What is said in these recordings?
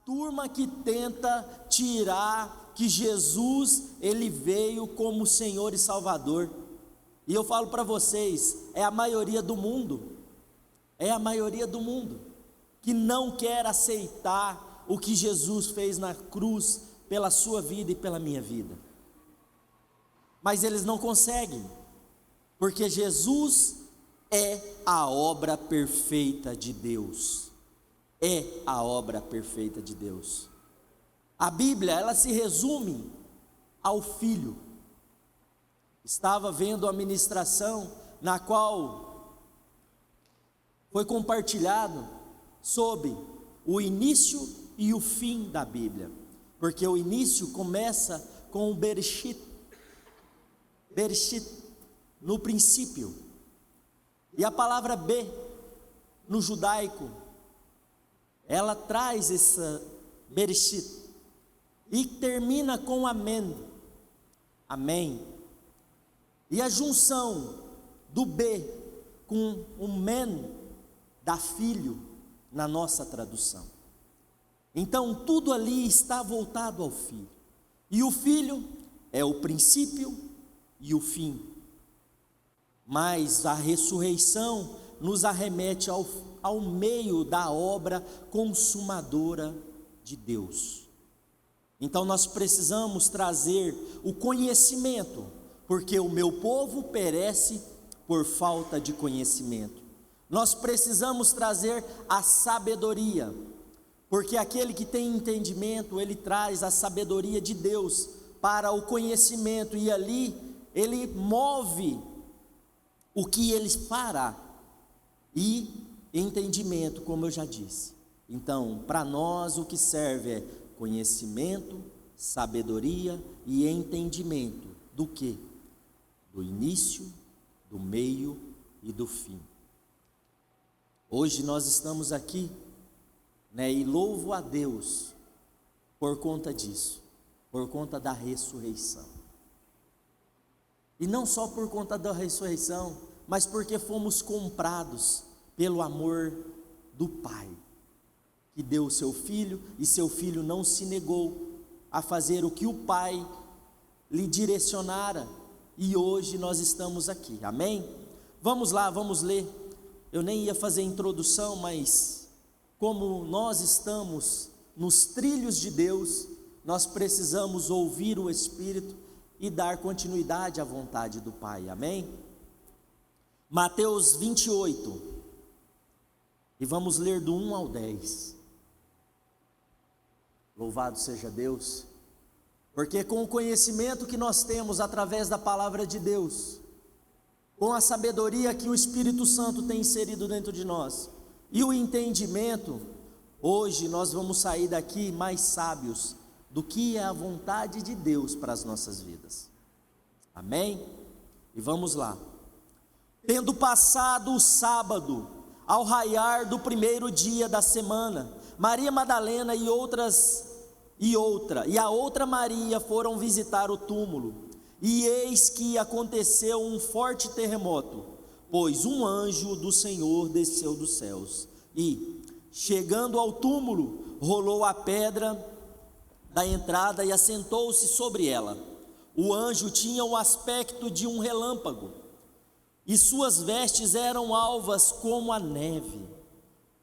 turma que tenta tirar que Jesus, ele veio como Senhor e Salvador. E eu falo para vocês, é a maioria do mundo que não quer aceitar o que Jesus fez na cruz pela sua vida e pela minha vida. Mas eles não conseguem, porque Jesus é a obra perfeita de Deus. É a obra perfeita de Deus. A Bíblia, ela se resume ao Filho. Estava vendo a ministração na qual foi compartilhado sobre o início e o fim da Bíblia, porque o início começa com o Bereshit, no princípio, e a palavra B, no judaico, ela traz essa Bereshit, e termina com amém, amém, e a junção do B com o men, dá filho, na nossa tradução. Então tudo ali está voltado ao Filho, e o Filho é o princípio e o fim, mas a ressurreição nos arremete ao meio da obra consumadora de Deus. Então nós precisamos trazer o conhecimento, porque o meu povo perece por falta de conhecimento. Nós precisamos trazer a sabedoria, porque aquele que tem entendimento, ele traz a sabedoria de Deus para o conhecimento, e ali ele move o que ele fará, e entendimento, como eu já disse. Então, para nós o que serve é conhecimento, sabedoria e entendimento do que? Do início, do meio e do fim. Hoje nós estamos aqui, e louvo a Deus por conta disso, por conta da ressurreição. E não só por conta da ressurreição, mas porque fomos comprados pelo amor do Pai, que deu o seu Filho, e seu Filho não se negou a fazer o que o Pai lhe direcionara, e hoje nós estamos aqui, amém? Vamos lá, vamos ler. Eu nem ia fazer introdução, mas como nós estamos nos trilhos de Deus, nós precisamos ouvir o Espírito e dar continuidade à vontade do Pai, amém? Mateus 28, e vamos ler do 1 ao 10. Louvado seja Deus, porque com o conhecimento que nós temos através da palavra de Deus, com a sabedoria que o Espírito Santo tem inserido dentro de nós, e o entendimento, hoje nós vamos sair daqui mais sábios do que é a vontade de Deus para as nossas vidas, amém? E vamos lá. Tendo passado o sábado, ao raiar do primeiro dia da semana, Maria Madalena e a outra Maria foram visitar o túmulo, e eis que aconteceu um forte terremoto, pois um anjo do Senhor desceu dos céus, e, chegando ao túmulo, rolou a pedra da entrada e assentou-se sobre ela. O anjo tinha o aspecto de um relâmpago, e suas vestes eram alvas como a neve.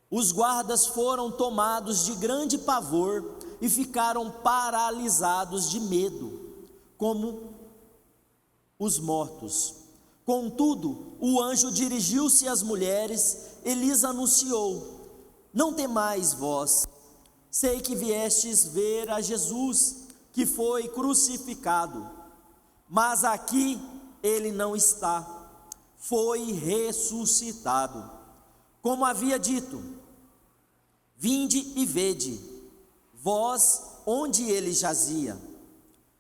Os guardas foram tomados de grande pavor e ficaram paralisados de medo, como os mortos. Contudo, o anjo dirigiu-se às mulheres e lhes anunciou: não temais vós, sei que viestes ver a Jesus, que foi crucificado, mas aqui ele não está, foi ressuscitado, como havia dito. Vinde e vede, vós onde ele jazia.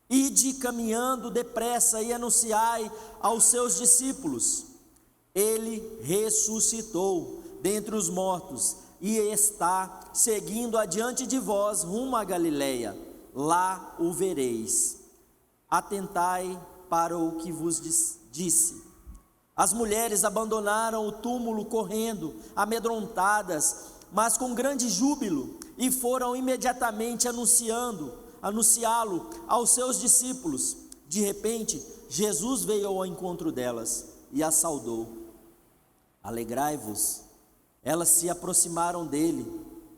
Ide caminhando depressa e anunciai aos seus discípulos: ele ressuscitou dentre os mortos e está seguindo adiante de vós rumo a Galileia, lá o vereis. Atentai para o que vos disse. As mulheres abandonaram o túmulo correndo, amedrontadas, mas com grande júbilo, e foram imediatamente anunciá-lo aos seus discípulos. De repente, Jesus veio ao encontro delas e as saudou. Alegrai-vos. Elas se aproximaram dele,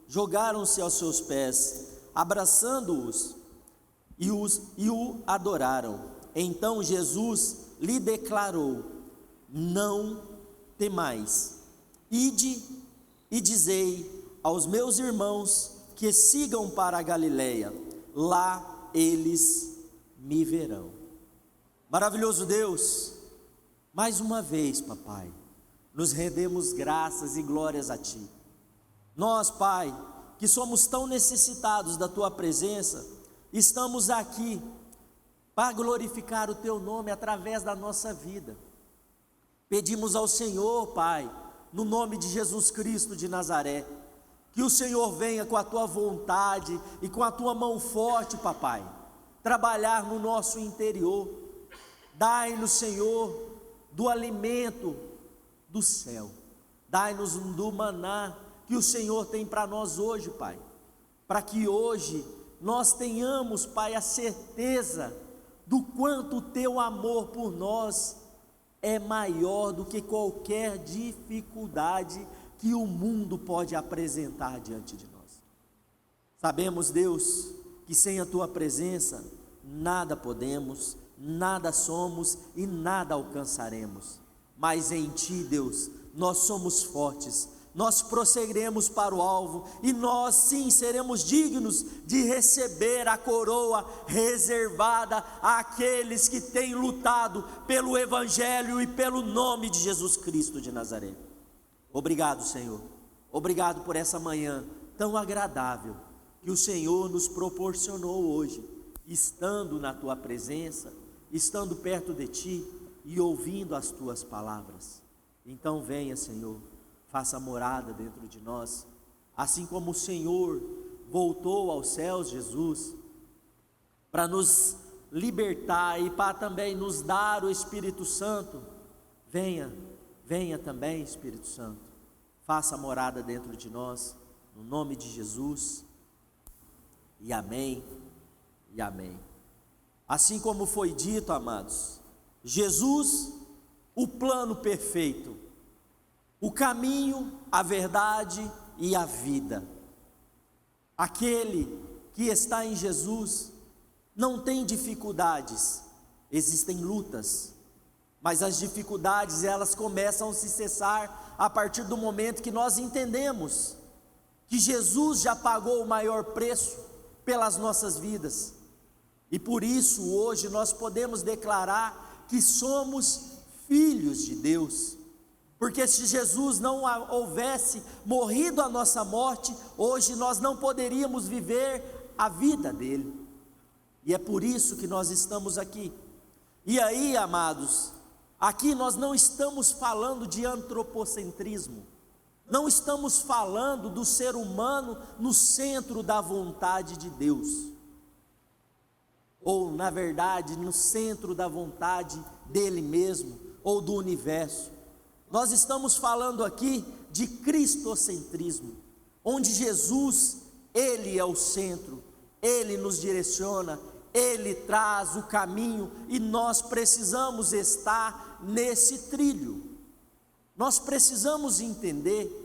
jogaram-se aos seus pés, abraçando-os, e o adoraram. Então Jesus lhe declarou: não temais, ide e dizei aos meus irmãos que sigam para a Galileia, lá eles me verão. Maravilhoso Deus, mais uma vez, papai, nos rendemos graças e glórias a Ti. Nós, Pai, que somos tão necessitados da Tua presença, estamos aqui para glorificar o Teu nome através da nossa vida. Pedimos ao Senhor, Pai, no nome de Jesus Cristo de Nazaré, que o Senhor venha com a Tua vontade e com a Tua mão forte, papai, trabalhar no nosso interior. Dai-nos, Senhor, do alimento do céu, dai-nos do maná que o Senhor tem para nós hoje, Pai, para que hoje nós tenhamos, Pai, a certeza do quanto o Teu amor por nós é maior do que qualquer dificuldade que o mundo pode apresentar diante de nós. Sabemos, Deus, que sem a Tua presença nada podemos, nada somos e nada alcançaremos, mas em Ti, Deus, nós somos fortes, nós prosseguiremos para o alvo, e nós sim seremos dignos de receber a coroa reservada àqueles que têm lutado pelo Evangelho e pelo nome de Jesus Cristo de Nazaré. Obrigado, Senhor, obrigado por essa manhã tão agradável que o Senhor nos proporcionou hoje, estando na Tua presença, estando perto de Ti e ouvindo as Tuas palavras. Então venha, Senhor, faça morada dentro de nós, assim como o Senhor voltou aos céus, Jesus, para nos libertar e para também nos dar o Espírito Santo. Venha também, Espírito Santo, faça morada dentro de nós, no nome de Jesus, e amém, e amém. Assim como foi dito, amados, Jesus, o plano perfeito, o caminho, a verdade e a vida. Aquele que está em Jesus não tem dificuldades, existem lutas, mas as dificuldades, elas começam a se cessar a partir do momento que nós entendemos que Jesus já pagou o maior preço pelas nossas vidas, e por isso hoje nós podemos declarar que somos filhos de Deus, porque se Jesus não houvesse morrido a nossa morte, hoje nós não poderíamos viver a vida dele, e é por isso que nós estamos aqui. E aí, amados, aqui nós não estamos falando de antropocentrismo, não estamos falando do ser humano no centro da vontade de Deus, ou na verdade no centro da vontade dele mesmo, ou do universo. Nós estamos falando aqui de cristocentrismo, onde Jesus, Ele é o centro, Ele nos direciona, Ele traz o caminho, e nós precisamos estar nesse trilho. Nós precisamos entender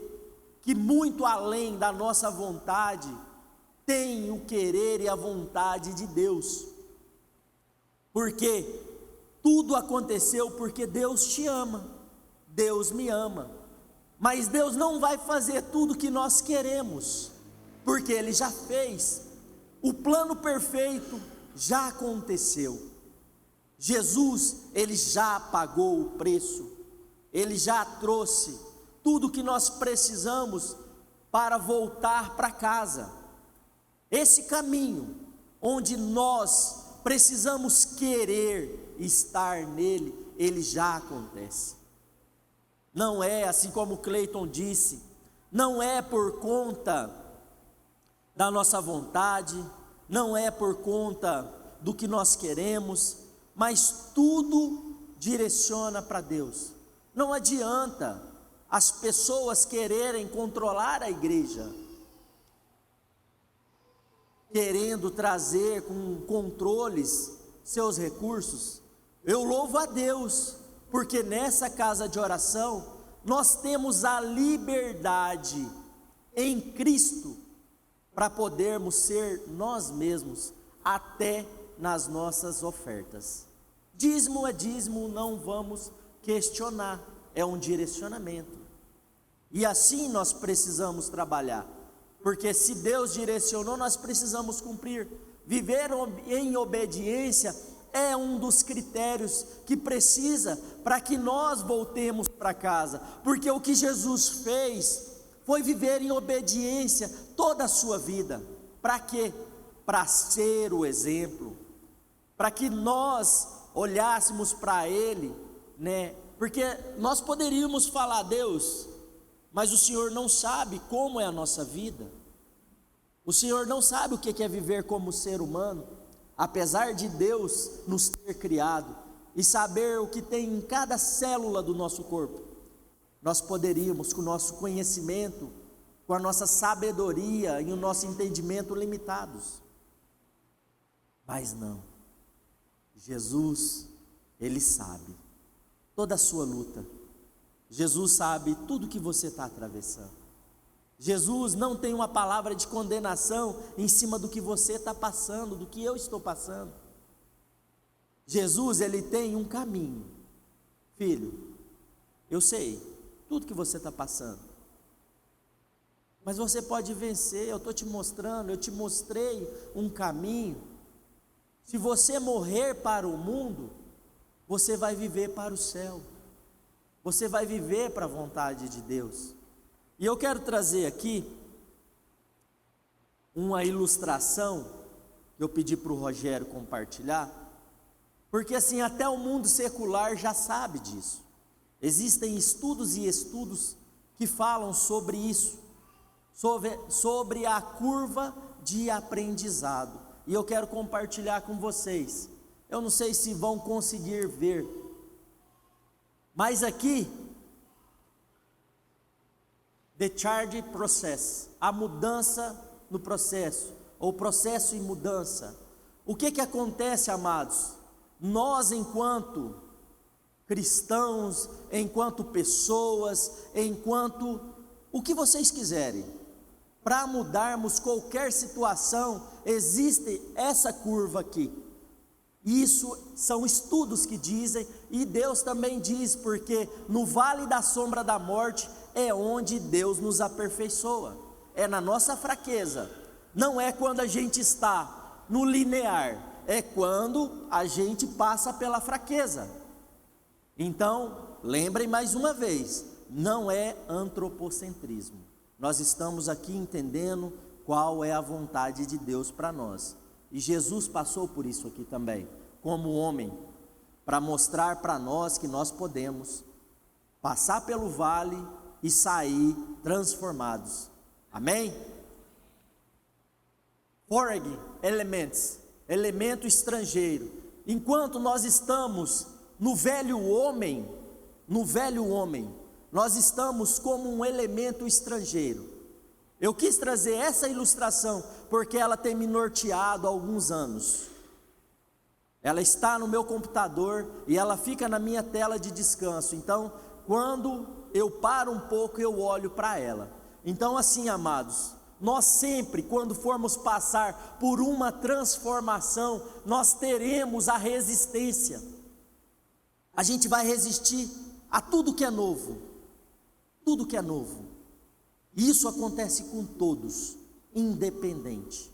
que muito além da nossa vontade, tem o querer e a vontade de Deus, porque tudo aconteceu porque Deus te ama, Deus me ama, mas Deus não vai fazer tudo que nós queremos, porque Ele já fez, o plano perfeito já aconteceu. Jesus, Ele já pagou o preço, Ele já trouxe tudo que nós precisamos para voltar para casa. Esse caminho, onde nós precisamos querer estar nele, ele já acontece. Não é, assim como Cleiton disse, não é por conta da nossa vontade, não é por conta do que nós queremos, mas tudo direciona para Deus. Não adianta as pessoas quererem controlar a igreja, querendo trazer com controles seus recursos. Eu louvo a Deus, porque nessa casa de oração, nós temos a liberdade em Cristo, para podermos ser nós mesmos, até nas nossas ofertas. Dízimo é dízimo, não vamos questionar, é um direcionamento. E assim nós precisamos trabalhar, porque se Deus direcionou, nós precisamos cumprir. Viver em obediência é um dos critérios que precisa para que nós voltemos para casa, porque o que Jesus fez foi viver em obediência toda a sua vida. Para quê? Para ser o exemplo, para que nós olhássemos para Ele, né? Porque nós poderíamos falar: Deus, mas o Senhor não sabe como é a nossa vida, o Senhor não sabe o que é viver como ser humano. Apesar de Deus nos ter criado e saber o que tem em cada célula do nosso corpo, nós poderíamos, com o nosso conhecimento, com a nossa sabedoria e o nosso entendimento limitados, mas não. Jesus, Ele sabe toda a sua luta. Jesus sabe tudo que você está atravessando. Jesus não tem uma palavra de condenação em cima do que você está passando, do que eu estou passando. Jesus, Ele tem um caminho. Filho, eu sei tudo que você está passando, mas você pode vencer. Eu estou te mostrando, eu te mostrei um caminho. Se você morrer para o mundo, você vai viver para o céu, você vai viver para a vontade de Deus. E eu quero trazer aqui uma ilustração que eu pedi para o Rogério compartilhar, porque assim, até o mundo secular já sabe disso. Existem estudos e estudos que falam sobre isso, sobre a curva de aprendizado, e eu quero compartilhar com vocês. Eu não sei se vão conseguir ver, mas aqui, the change process, a mudança no processo, ou processo em mudança. O que acontece, amados? Nós, enquanto cristãos, enquanto pessoas, enquanto o que vocês quiserem, para mudarmos qualquer situação, existe essa curva aqui. Isso são estudos que dizem, e Deus também diz, porque no vale da sombra da morte é onde Deus nos aperfeiçoa, é na nossa fraqueza. Não é quando a gente está no linear, é quando a gente passa pela fraqueza. Então, lembrem mais uma vez, não é antropocentrismo. Nós estamos aqui entendendo qual é a vontade de Deus para nós. E Jesus passou por isso aqui também, como homem, para mostrar para nós que nós podemos passar pelo vale e sair transformados. Amém? Foreign elements, elemento estrangeiro. Enquanto nós estamos no velho homem, nós estamos como um elemento estrangeiro. Eu quis trazer essa ilustração porque ela tem me norteado há alguns anos. Ela está no meu computador e ela fica na minha tela de descanso. Então, quando eu paro um pouco, eu olho para ela. Então, assim, amados, nós sempre, quando formos passar por uma transformação, nós teremos a resistência. A gente vai resistir a tudo que é novo. Tudo que é novo. Isso acontece com todos, independente.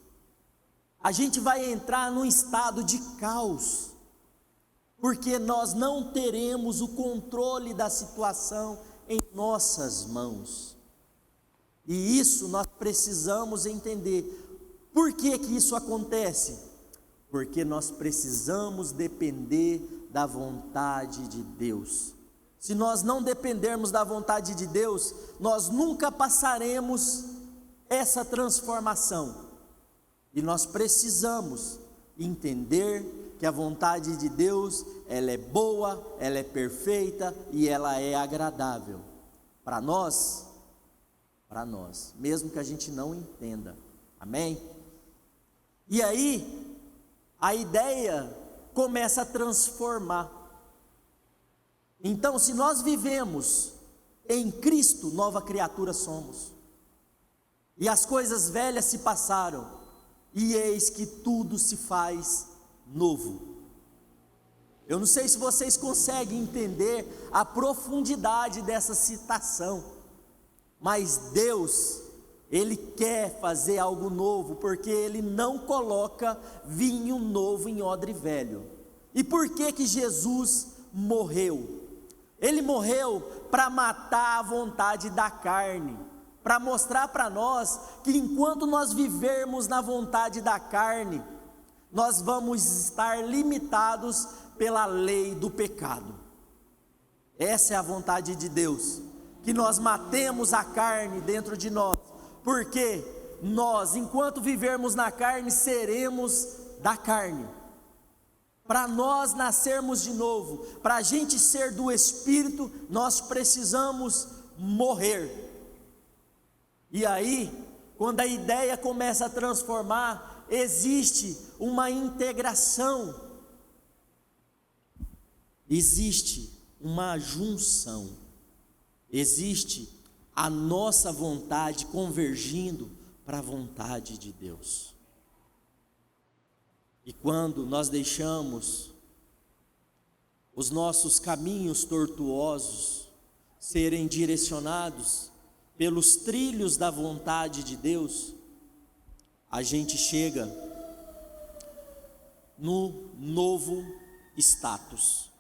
A gente vai entrar num estado de caos, porque nós não teremos o controle da situação em nossas mãos. E isso nós precisamos entender. Por que isso acontece? Porque nós precisamos depender da vontade de Deus. Se nós não dependermos da vontade de Deus, nós nunca passaremos essa transformação. E nós precisamos entender que a vontade de Deus, ela é boa, ela é perfeita e ela é agradável. para nós, mesmo que a gente não entenda. Amém? E aí, a ideia começa a transformar. Então, se nós vivemos em Cristo, nova criatura somos. E as coisas velhas se passaram, e eis que tudo se faz novo. Eu não sei se vocês conseguem entender a profundidade dessa citação, mas Deus, Ele quer fazer algo novo, porque Ele não coloca vinho novo em odre velho. E por que Jesus morreu? Ele morreu para matar a vontade da carne, para mostrar para nós que enquanto nós vivermos na vontade da carne, nós vamos estar limitados pela lei do pecado. Essa é a vontade de Deus, que nós matemos a carne dentro de nós, porque nós, enquanto vivermos na carne, seremos da carne. Para nós nascermos de novo, para a gente ser do Espírito, nós precisamos morrer. E aí, quando a ideia começa a transformar, existe uma integração, existe uma junção, existe a nossa vontade convergindo para a vontade de Deus. E quando nós deixamos os nossos caminhos tortuosos serem direcionados pelos trilhos da vontade de Deus, a gente chega no novo status.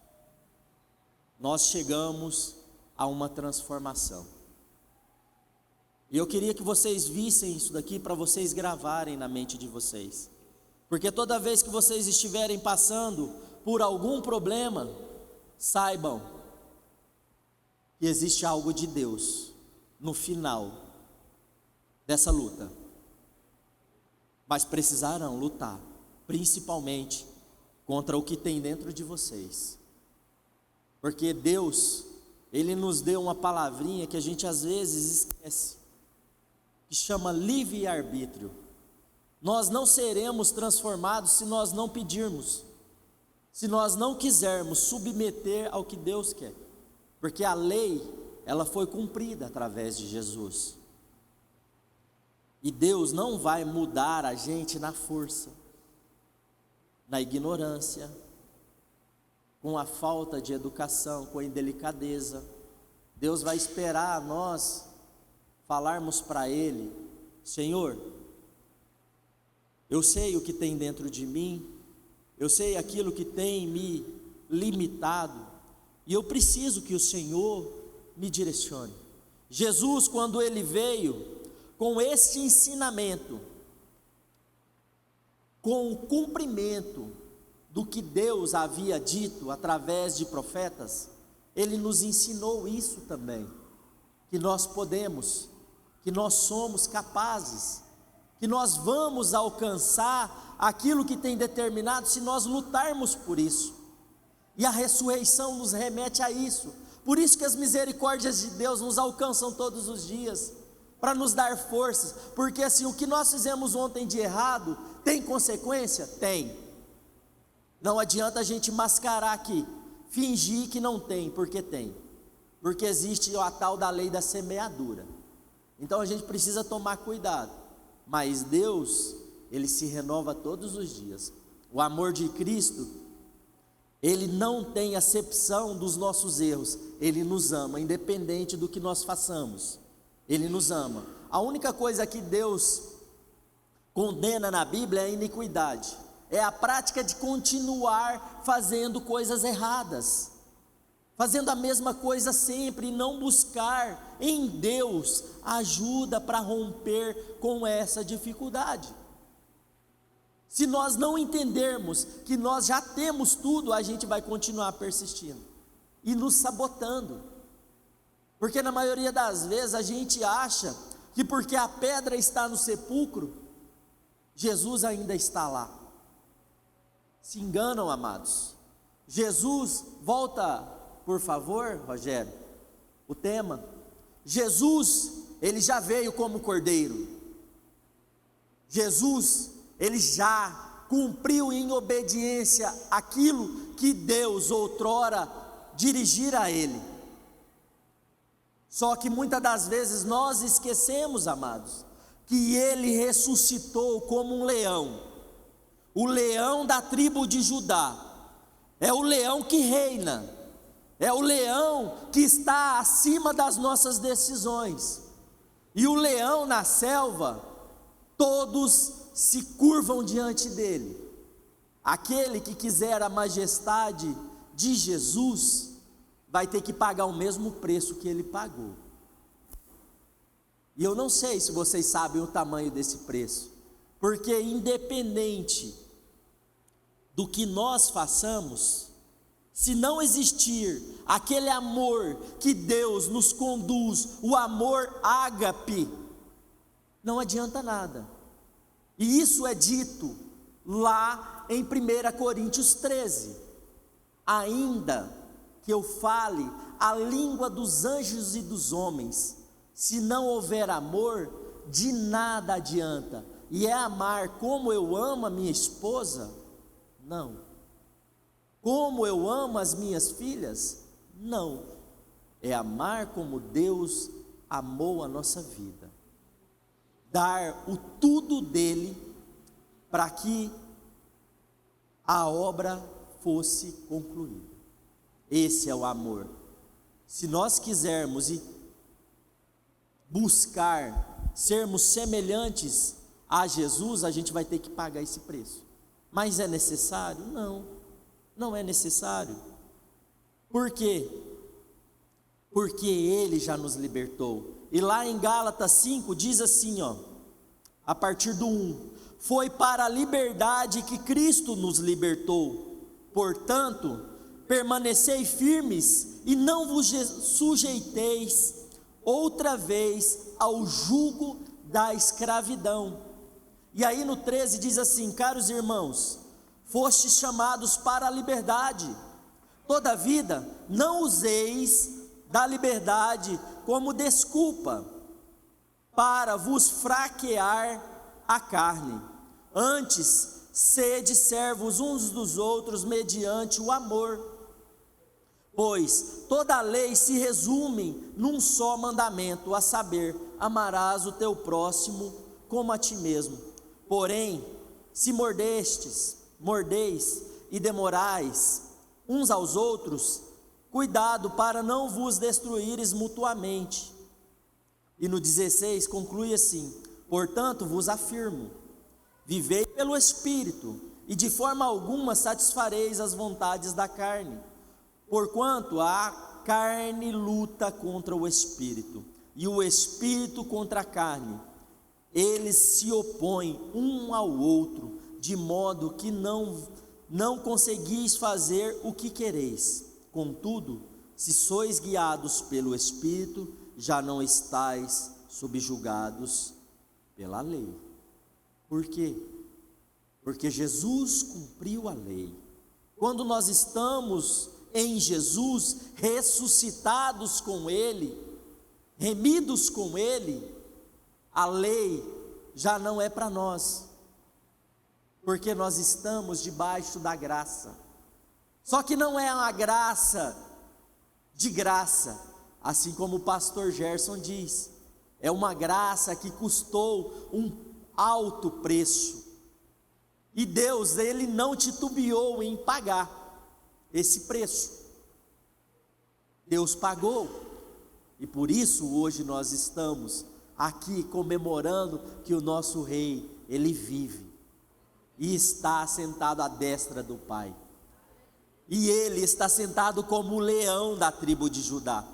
Nós chegamos a uma transformação. E eu queria que vocês vissem isso daqui para vocês gravarem na mente de vocês. Porque toda vez que vocês estiverem passando por algum problema, saibam que existe algo de Deus no final dessa luta. Mas precisarão lutar, principalmente contra o que tem dentro de vocês. Porque Deus, Ele nos deu uma palavrinha que a gente às vezes esquece, que chama livre-arbítrio. Nós não seremos transformados se nós não pedirmos, se nós não quisermos submeter ao que Deus quer, porque a lei, ela foi cumprida através de Jesus, e Deus não vai mudar a gente na força, na ignorância, com a falta de educação, com a indelicadeza. Deus vai esperar nós falarmos para Ele: Senhor, eu sei o que tem dentro de mim, eu sei aquilo que tem me limitado, e eu preciso que o Senhor me direcione. Jesus, quando Ele veio com este ensinamento, com o cumprimento do que Deus havia dito através de profetas, Ele nos ensinou isso também, que nós podemos, que nós somos capazes, que nós vamos alcançar aquilo que tem determinado se nós lutarmos por isso. E a ressurreição nos remete a isso. Por isso que as misericórdias de Deus nos alcançam todos os dias, para nos dar forças, porque assim, o que nós fizemos ontem de errado, tem consequência? Tem. Não adianta a gente mascarar aqui, fingir que não tem, porque tem. Porque existe a tal da lei da semeadura. Então a gente precisa tomar cuidado. Mas Deus, Ele se renova todos os dias. O amor de Cristo, Ele não tem acepção dos nossos erros. Ele nos ama, independente do que nós façamos. Ele nos ama. A única coisa que Deus condena na Bíblia é a iniquidade. É a prática de continuar fazendo coisas erradas, fazendo a mesma coisa sempre, e não buscar em Deus ajuda para romper com essa dificuldade. Se nós não entendermos que nós já temos tudo, a gente vai continuar persistindo e nos sabotando, porque na maioria das vezes a gente acha que porque a pedra está no sepulcro, Jesus ainda está lá. Se enganam, amados. Jesus, volta por favor, Rogério, o tema. Jesus, ele já veio como cordeiro. Jesus, ele já cumpriu em obediência aquilo que Deus outrora dirigira a ele. Só que muitas das vezes nós esquecemos, amados, que ele ressuscitou como um leão, o leão da tribo de Judá, é o leão que reina, é o leão que está acima das nossas decisões, e o leão na selva, todos se curvam diante dele. Aquele que quiser a majestade de Jesus, vai ter que pagar o mesmo preço que ele pagou. E eu não sei se vocês sabem o tamanho desse preço, porque independente do que nós façamos, se não existir aquele amor que Deus nos conduz, o amor ágape, não adianta nada. E isso é dito lá em 1 Coríntios 13. Ainda que eu fale a língua dos anjos e dos homens, se não houver amor, de nada adianta. E é amar como eu amo a minha esposa? Não. Como eu amo as minhas filhas? Não. É amar como Deus amou a nossa vida. Dar o tudo dele para que a obra fosse concluída. Esse é o amor. Se nós quisermos buscar sermos semelhantes a Jesus, a gente vai ter que pagar esse preço. Mas é necessário? Não, não é necessário. Por quê? Porque ele já nos libertou. E lá em Gálatas 5 diz assim, a partir do 1: foi para a liberdade que Cristo nos libertou. Portanto, permanecei firmes e não vos sujeiteis outra vez ao jugo da escravidão. E aí no 13 diz assim: caros irmãos, fostes chamados para a liberdade, todavia não useis da liberdade como desculpa para vos fraquear a carne. Antes, sede servos uns dos outros mediante o amor. Pois toda a lei se resume num só mandamento, a saber, amarás o teu próximo como a ti mesmo. Porém, se mordeis e demorais uns aos outros, cuidado para não vos destruíres mutuamente. E no 16 conclui assim: portanto vos afirmo, vivei pelo Espírito, e de forma alguma satisfareis as vontades da carne, porquanto a carne luta contra o Espírito, e o Espírito contra a carne. Eles se opõem um ao outro, de modo que não conseguis fazer o que quereis. Contudo, se sois guiados pelo Espírito, já não estáis subjugados pela lei. Por quê? Porque Jesus cumpriu a lei. Quando nós estamos em Jesus, ressuscitados com Ele, remidos com Ele, a lei já não é para nós, porque nós estamos debaixo da graça. Só que não é uma graça de graça, assim como o pastor Gerson diz, é uma graça que custou um alto preço, e Deus, Ele não titubeou em pagar esse preço. Deus pagou, e por isso hoje nós estamos aqui comemorando que o nosso Rei, Ele vive, e está sentado à destra do Pai, e Ele está sentado como o leão da tribo de Judá,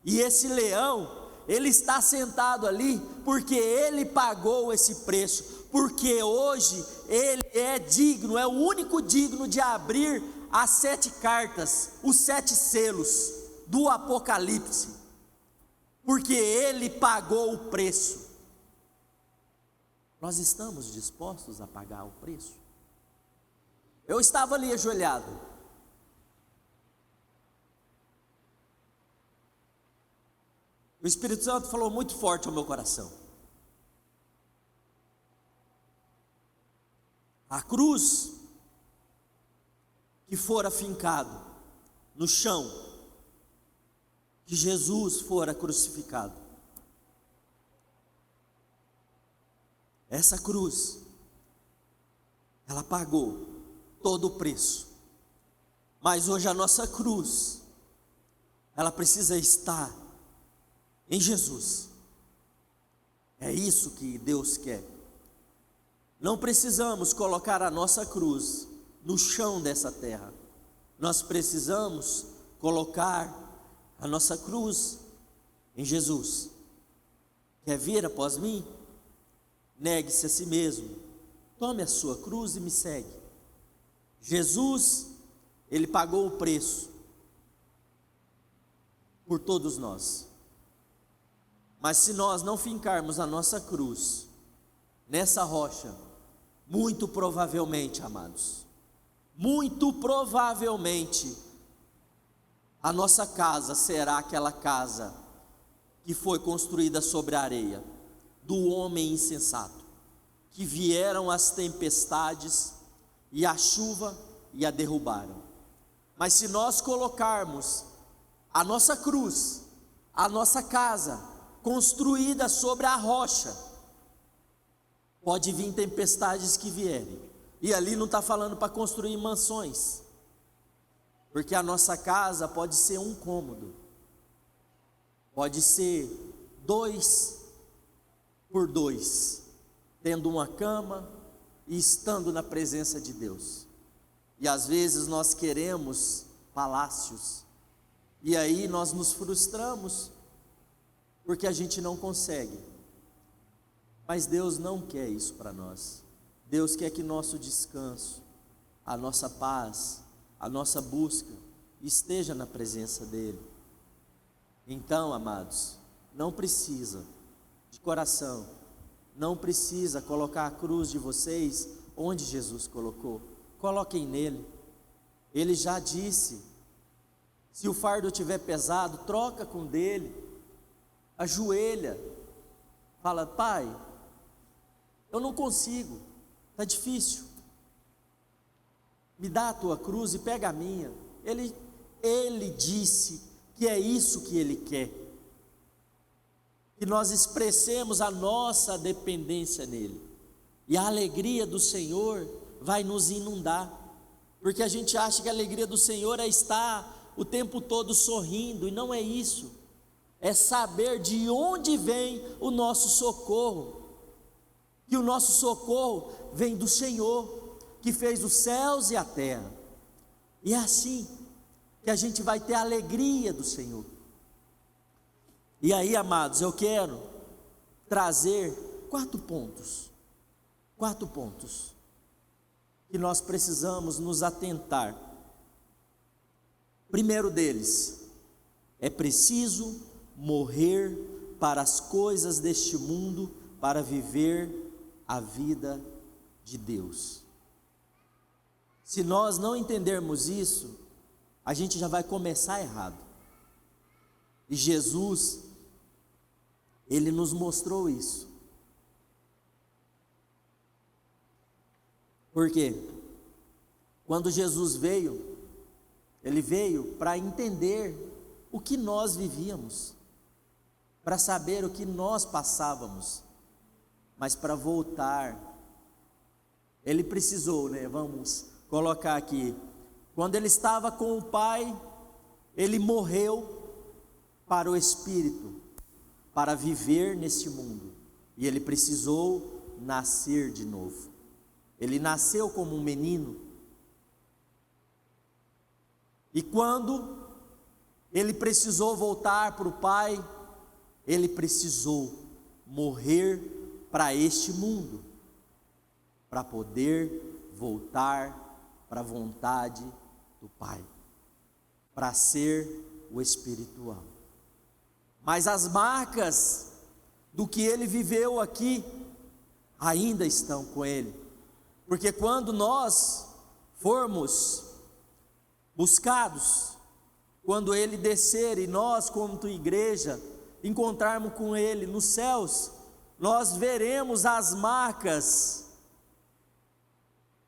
e esse leão, ele está sentado ali, porque Ele pagou esse preço, porque hoje Ele é digno, é o único digno de abrir as 7 cartas, os 7 selos do Apocalipse, porque Ele pagou o preço. Nós estamos dispostos a pagar o preço? Eu estava ali ajoelhado, O Espírito Santo falou muito forte ao meu coração. A cruz que fora fincado no chão, que Jesus fora crucificado. Essa cruz, ela pagou todo o preço. Mas hoje a nossa cruz, ela precisa estar em Jesus. É isso que Deus quer. Não precisamos colocar a nossa cruz no chão dessa terra. Nós precisamos colocar a nossa cruz em Jesus. Quer vir após mim? Negue-se a si mesmo. Tome a sua cruz e me segue. Jesus, ele pagou o preço por todos nós. Mas se nós não fincarmos a nossa cruz nessa rocha, muito provavelmente, amados, muito provavelmente, a nossa casa será aquela casa que foi construída sobre a areia, do homem insensato, que vieram as tempestades e a chuva e a derrubaram. Mas se nós colocarmos a nossa cruz, a nossa casa, construída sobre a rocha, pode vir tempestades que vierem, e ali não está falando para construir mansões, porque a nossa casa pode ser um cômodo, pode ser 2 por 2, tendo uma cama e estando na presença de Deus. E às vezes nós queremos palácios, e aí nós nos frustramos, porque a gente não consegue. Mas Deus não quer isso para nós. Deus quer que nosso descanso, a nossa paz, a nossa busca esteja na presença dEle. Então, amados, não precisa, de coração, não precisa colocar a cruz de vocês onde Jesus colocou. Coloquem nele. Ele já disse: se o fardo estiver pesado, troca com dele, ajoelha, fala: Pai, eu não consigo, está difícil, me dá a tua cruz e pega a minha. Ele disse que é isso que Ele quer, que nós expressemos a nossa dependência nele, e a alegria do Senhor vai nos inundar, porque a gente acha que a alegria do Senhor é estar o tempo todo sorrindo, e não é isso. É saber de onde vem o nosso socorro, que o nosso socorro vem do Senhor, que fez os céus e a terra. E é assim que a gente vai ter a alegria do Senhor. E aí, amados, eu quero trazer 4 pontos que nós precisamos nos atentar. Primeiro deles, é preciso morrer para as coisas deste mundo, para viver a vida de Deus. Se nós não entendermos isso, a gente já vai começar errado. E Jesus, Ele nos mostrou isso. Por quê? Quando Jesus veio, Ele veio para entender o que nós vivíamos, para saber o que nós passávamos, mas para voltar, Ele precisou, vamos colocar aqui, quando Ele estava com o Pai, Ele morreu para o Espírito, para viver neste mundo, e Ele precisou nascer de novo. Ele nasceu como um menino, e quando Ele precisou voltar para o Pai, Ele precisou morrer para este mundo, para poder voltar para a vontade do Pai, para ser o espiritual. Mas as marcas do que Ele viveu aqui ainda estão com Ele, porque quando nós formos buscados, quando Ele descer e nós, como igreja, encontrarmos com Ele nos céus, nós veremos as marcas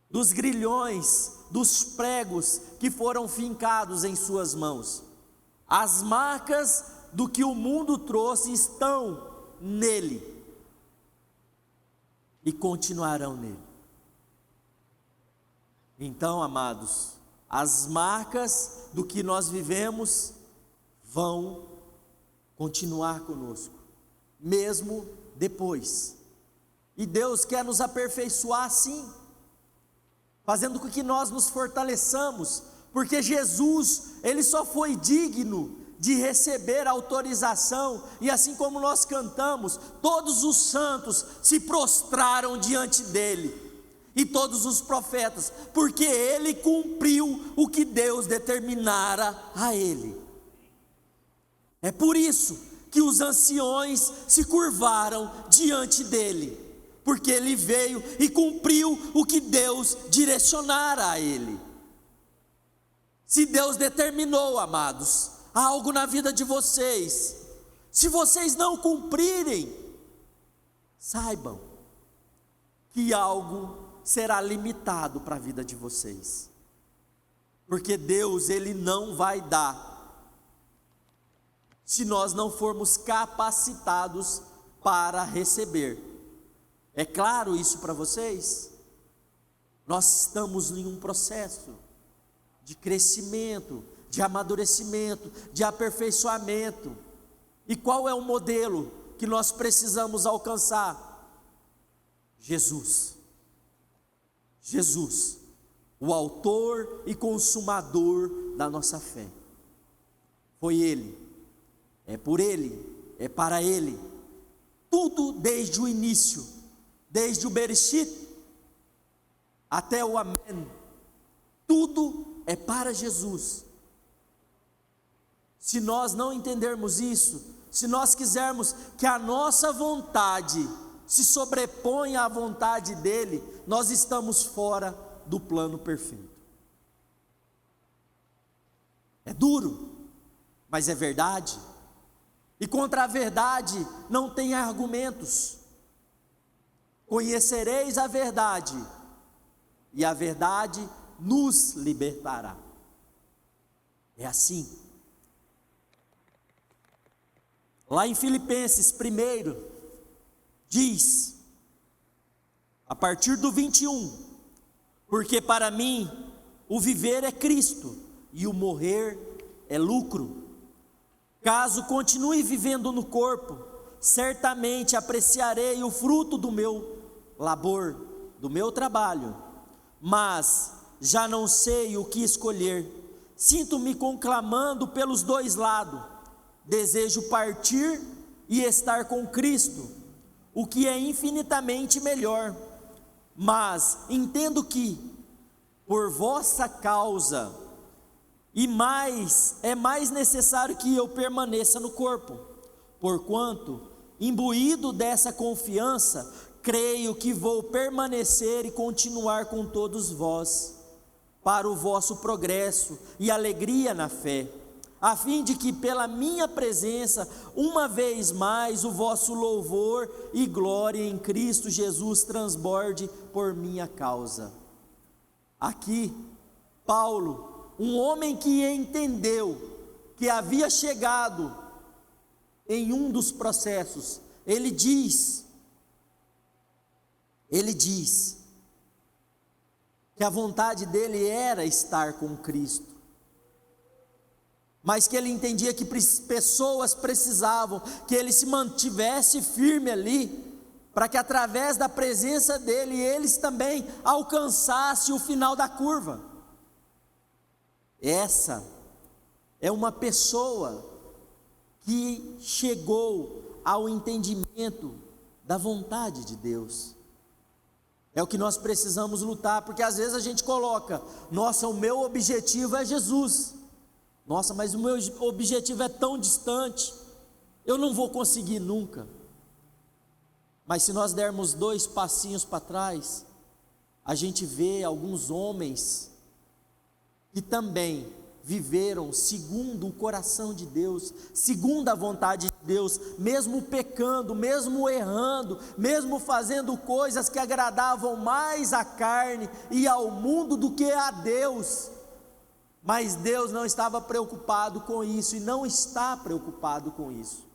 dos grilhões, dos pregos que foram fincados em suas mãos. As marcas do que o mundo trouxe estão nele e continuarão nele. Então, amados, as marcas do que nós vivemos vão continuar conosco, mesmo depois. E Deus quer nos aperfeiçoar sim, fazendo com que nós nos fortaleçamos, porque Jesus, Ele só foi digno de receber autorização, e assim como nós cantamos, todos os santos se prostraram diante dEle, e todos os profetas, porque Ele cumpriu o que Deus determinara a Ele. É por isso que os anciões se curvaram diante dEle, porque Ele veio e cumpriu o que Deus direcionara a Ele. Se Deus determinou, amados, algo na vida de vocês, se vocês não cumprirem, saibam que algo será limitado para a vida de vocês, porque Deus, Ele não vai dar, se nós não formos capacitados para receber. É claro isso para vocês? Nós estamos em um processo de crescimento, de amadurecimento, de aperfeiçoamento. E qual é o modelo que nós precisamos alcançar? Jesus. Jesus, o autor e consumador da nossa fé. Foi Ele, é por Ele, é para Ele. Tudo desde o início, desde o Bereshit até o Amém, tudo é para Jesus. Se nós não entendermos isso, se nós quisermos que a nossa vontade se sobreponha à vontade dEle, nós estamos fora do plano perfeito. É duro, mas é verdade, e contra a verdade não tem argumentos. Conhecereis a verdade, e a verdade nos libertará. É assim. Lá em Filipenses 1, diz, a partir do 21, porque para mim o viver é Cristo e o morrer é lucro. Caso continue vivendo no corpo, certamente apreciarei o fruto do meu labor, do meu trabalho, mas já não sei o que escolher. Sinto-me conclamando pelos dois lados. Desejo partir e estar com Cristo, o que é infinitamente melhor, mas entendo que, por vossa causa, é mais necessário que eu permaneça no corpo, porquanto, imbuído dessa confiança, creio que vou permanecer e continuar com todos vós, para o vosso progresso e alegria na fé, a fim de que pela minha presença, uma vez mais, o vosso louvor e glória em Cristo Jesus transborde por minha causa. Aqui, Paulo, um homem que entendeu que havia chegado em um dos processos, ele diz que a vontade dele era estar com Cristo, mas que ele entendia que pessoas precisavam que ele se mantivesse firme ali, para que através da presença dele, eles também alcançassem o final da curva. Essa é uma pessoa que chegou ao entendimento da vontade de Deus. É o que nós precisamos lutar, porque às vezes a gente coloca, nossa, o meu objetivo é Jesus. Nossa, mas o meu objetivo é tão distante, eu não vou conseguir nunca. Mas se nós dermos 2 passinhos para trás, a gente vê alguns homens que também viveram segundo o coração de Deus, segundo a vontade de Deus, mesmo pecando, mesmo errando, mesmo fazendo coisas que agradavam mais à carne e ao mundo do que a Deus. Mas Deus não estava preocupado com isso e não está preocupado com isso.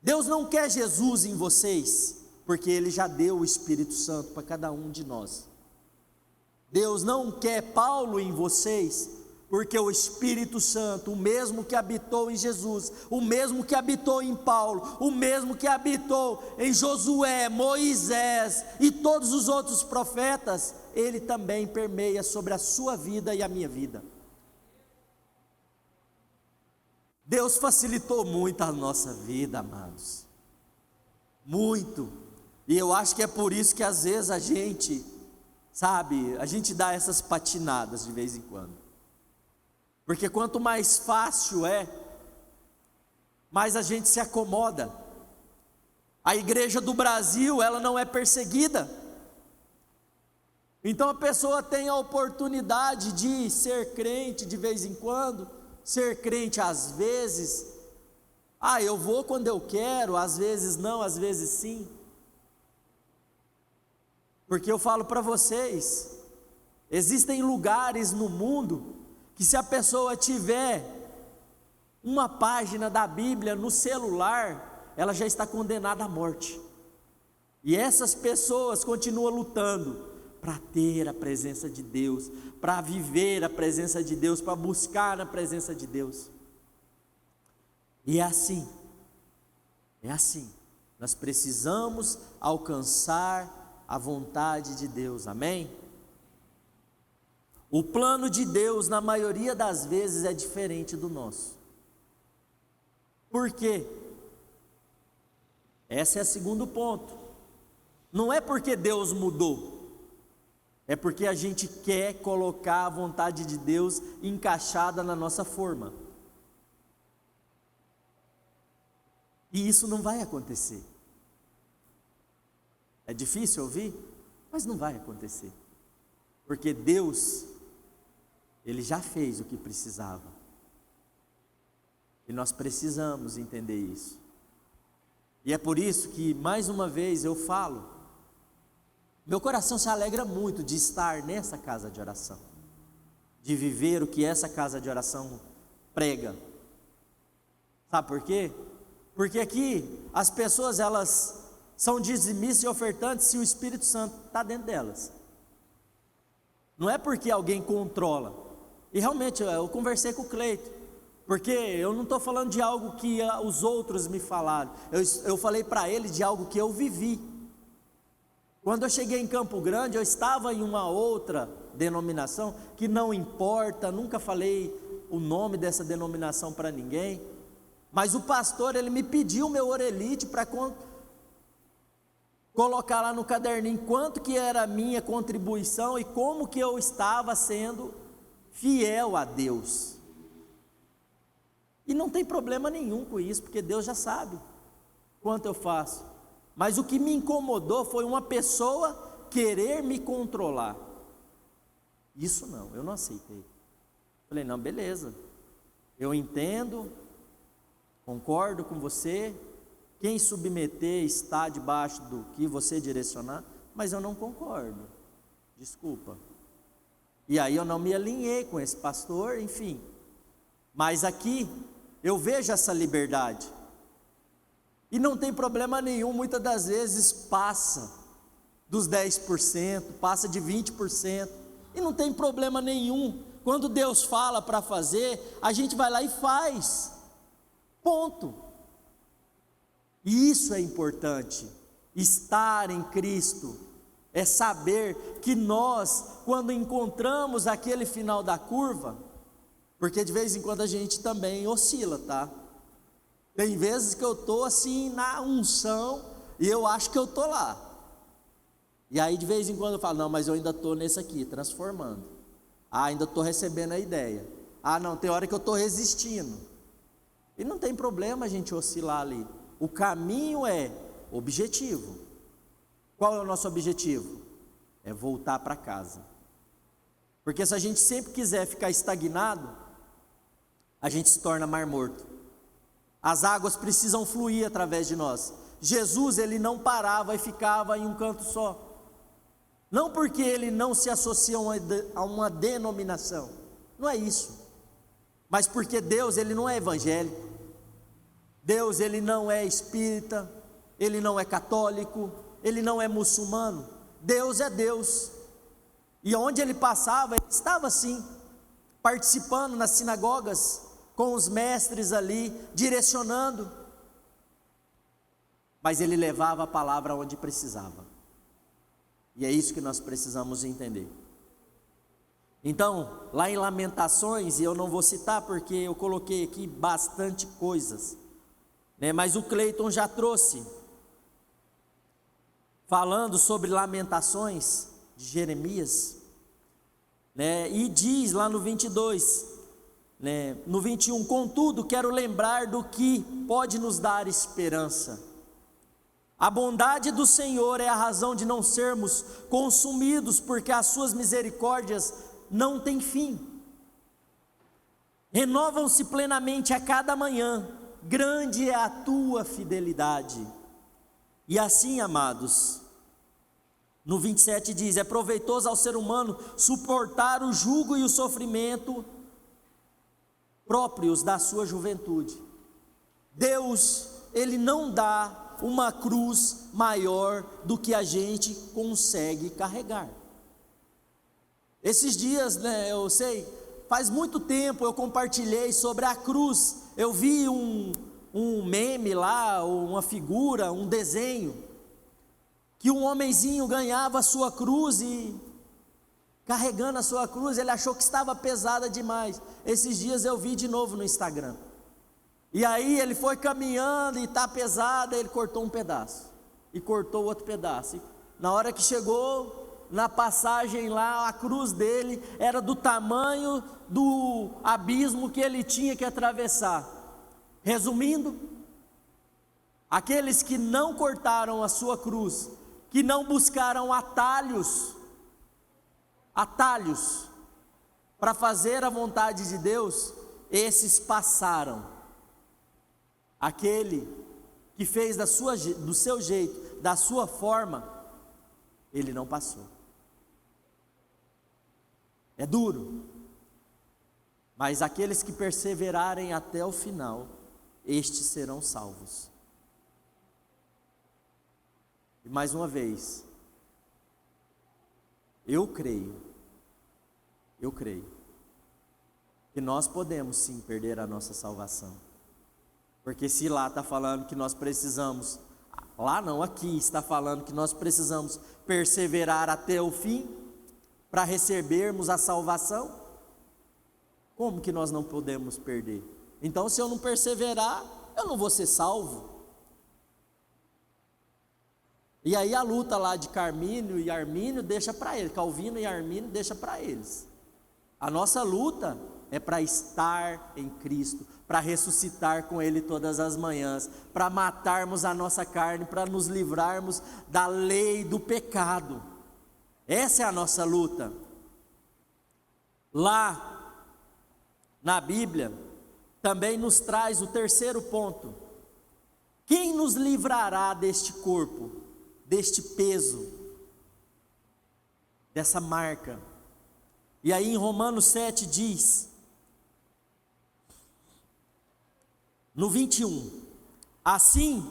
Deus não quer Jesus em vocês, porque Ele já deu o Espírito Santo para cada um de nós. Deus não quer Paulo em vocês, porque o Espírito Santo, o mesmo que habitou em Jesus, o mesmo que habitou em Paulo, o mesmo que habitou em Josué, Moisés e todos os outros profetas, ele também permeia sobre a sua vida e a minha vida. Deus facilitou muito a nossa vida, amados, muito, e eu acho que é por isso que às vezes a gente dá essas patinadas de vez em quando. Porque quanto mais fácil é, mais a gente se acomoda. A igreja do Brasil, ela não é perseguida. Então a pessoa tem a oportunidade de ser crente de vez em quando, ser crente às vezes. Eu vou quando eu quero, às vezes não, às vezes sim. Porque eu falo para vocês, existem lugares no mundo que se a pessoa tiver uma página da Bíblia no celular, ela já está condenada à morte. E essas pessoas continuam lutando para ter a presença de Deus, para viver a presença de Deus, para buscar a presença de Deus. E é assim, nós precisamos alcançar a vontade de Deus, amém? O plano de Deus, na maioria das vezes, é diferente do nosso. Por quê? Esse é o segundo ponto. Não é porque Deus mudou, é porque a gente quer colocar a vontade de Deus encaixada na nossa forma. E isso não vai acontecer. É difícil ouvir, mas não vai acontecer. Porque Deus, Ele já fez o que precisava. E nós precisamos entender isso. E é por isso que, mais uma vez, eu falo, meu coração se alegra muito de estar nessa casa de oração, de viver o que essa casa de oração prega. Sabe por quê? Porque aqui as pessoas, elas são dizimistas e ofertantes se o Espírito Santo está dentro delas. Não é porque alguém controla. E realmente eu conversei com o Cleito, porque eu não estou falando de algo que os outros me falaram, eu falei para ele de algo que eu vivi. Quando eu cheguei em Campo Grande, eu estava em uma outra denominação, que não importa, nunca falei o nome dessa denominação para ninguém, mas o pastor, ele me pediu o meu orelite para colocar lá no caderninho quanto que era a minha contribuição e como que eu estava sendo fiel a Deus. E não tem problema nenhum com isso, porque Deus já sabe quanto eu faço. Mas o que me incomodou foi uma pessoa querer me controlar. Isso não, eu não aceitei. Falei, não, beleza, eu entendo, concordo com você, quem submeter está debaixo do que você direcionar, mas eu não concordo, desculpa. E aí eu não me alinhei com esse pastor, enfim. Mas aqui eu vejo essa liberdade. E não tem problema nenhum, muitas das vezes passa dos 10%, passa de 20%, e não tem problema nenhum. Quando Deus fala para fazer, a gente vai lá e faz, ponto. E isso é importante, estar em Cristo, é saber que nós, quando encontramos aquele final da curva, porque de vez em quando a gente também oscila, tá? Tem vezes que eu estou assim na unção e eu acho que eu estou lá. E aí de vez em quando eu falo, não, mas eu ainda estou nesse aqui, transformando. Ainda estou recebendo a ideia. Não, tem hora que eu estou resistindo. E não tem problema a gente oscilar ali. O caminho é objetivo. Qual é o nosso objetivo? É voltar para casa. Porque se a gente sempre quiser ficar estagnado, a gente se torna mar morto. As águas precisam fluir através de nós. Jesus, ele não parava e ficava em um canto só. Não porque ele não se associa a uma denominação, não é isso. Mas porque Deus, ele não é evangélico. Deus, ele não é espírita, ele não é católico, ele não é muçulmano. Deus é Deus. E onde ele passava, ele estava assim, participando nas sinagogas, com os mestres ali, direcionando. Mas ele levava a palavra onde precisava. E é isso que nós precisamos entender. Então, lá em Lamentações, e eu não vou citar porque eu coloquei aqui bastante coisas, né? Mas o Cleiton já trouxe, falando sobre Lamentações de Jeremias, né? E diz lá no 22, né? No 21, contudo quero lembrar do que pode nos dar esperança. A bondade do Senhor é a razão de não sermos consumidos, porque as suas misericórdias não têm fim. Renovam-se plenamente a cada manhã, grande é a tua fidelidade. E assim, amados, no 27 diz, é proveitoso ao ser humano suportar o jugo e o sofrimento próprios da sua juventude. Deus, ele não dá uma cruz maior do que a gente consegue carregar. Esses dias, né, eu sei, faz muito tempo eu compartilhei sobre a cruz. Eu vi um meme lá, uma figura, um desenho, que um homenzinho ganhava a sua cruz e carregando a sua cruz, ele achou que estava pesada demais. Esses dias eu vi de novo no Instagram. E aí ele foi caminhando e está pesado, ele cortou um pedaço, e cortou outro pedaço. E na hora que chegou na passagem lá, a cruz dele era do tamanho do abismo que ele tinha que atravessar. Resumindo, aqueles que não cortaram a sua cruz, que não buscaram atalhos para fazer a vontade de Deus, esses passaram. Aquele que fez do seu jeito, da sua forma, ele não passou. É duro, mas aqueles que perseverarem até o final, estes serão salvos. E mais uma vez, eu creio que nós podemos sim perder a nossa salvação. Porque se lá está falando que nós precisamos, lá não, aqui está falando que nós precisamos perseverar até o fim para recebermos a salvação, como que nós não podemos perder? Então, se eu não perseverar, eu não vou ser salvo. E aí a luta lá de Calvino e Armínio deixa para eles, Calvino e Armínio deixa para eles. A nossa luta é para estar em Cristo, para ressuscitar com Ele todas as manhãs, para matarmos a nossa carne, para nos livrarmos da lei do pecado. Essa é a nossa luta. Lá na Bíblia também nos traz o terceiro ponto. Quem nos livrará deste corpo, deste peso, dessa marca? E aí em Romanos 7 diz, no 21, assim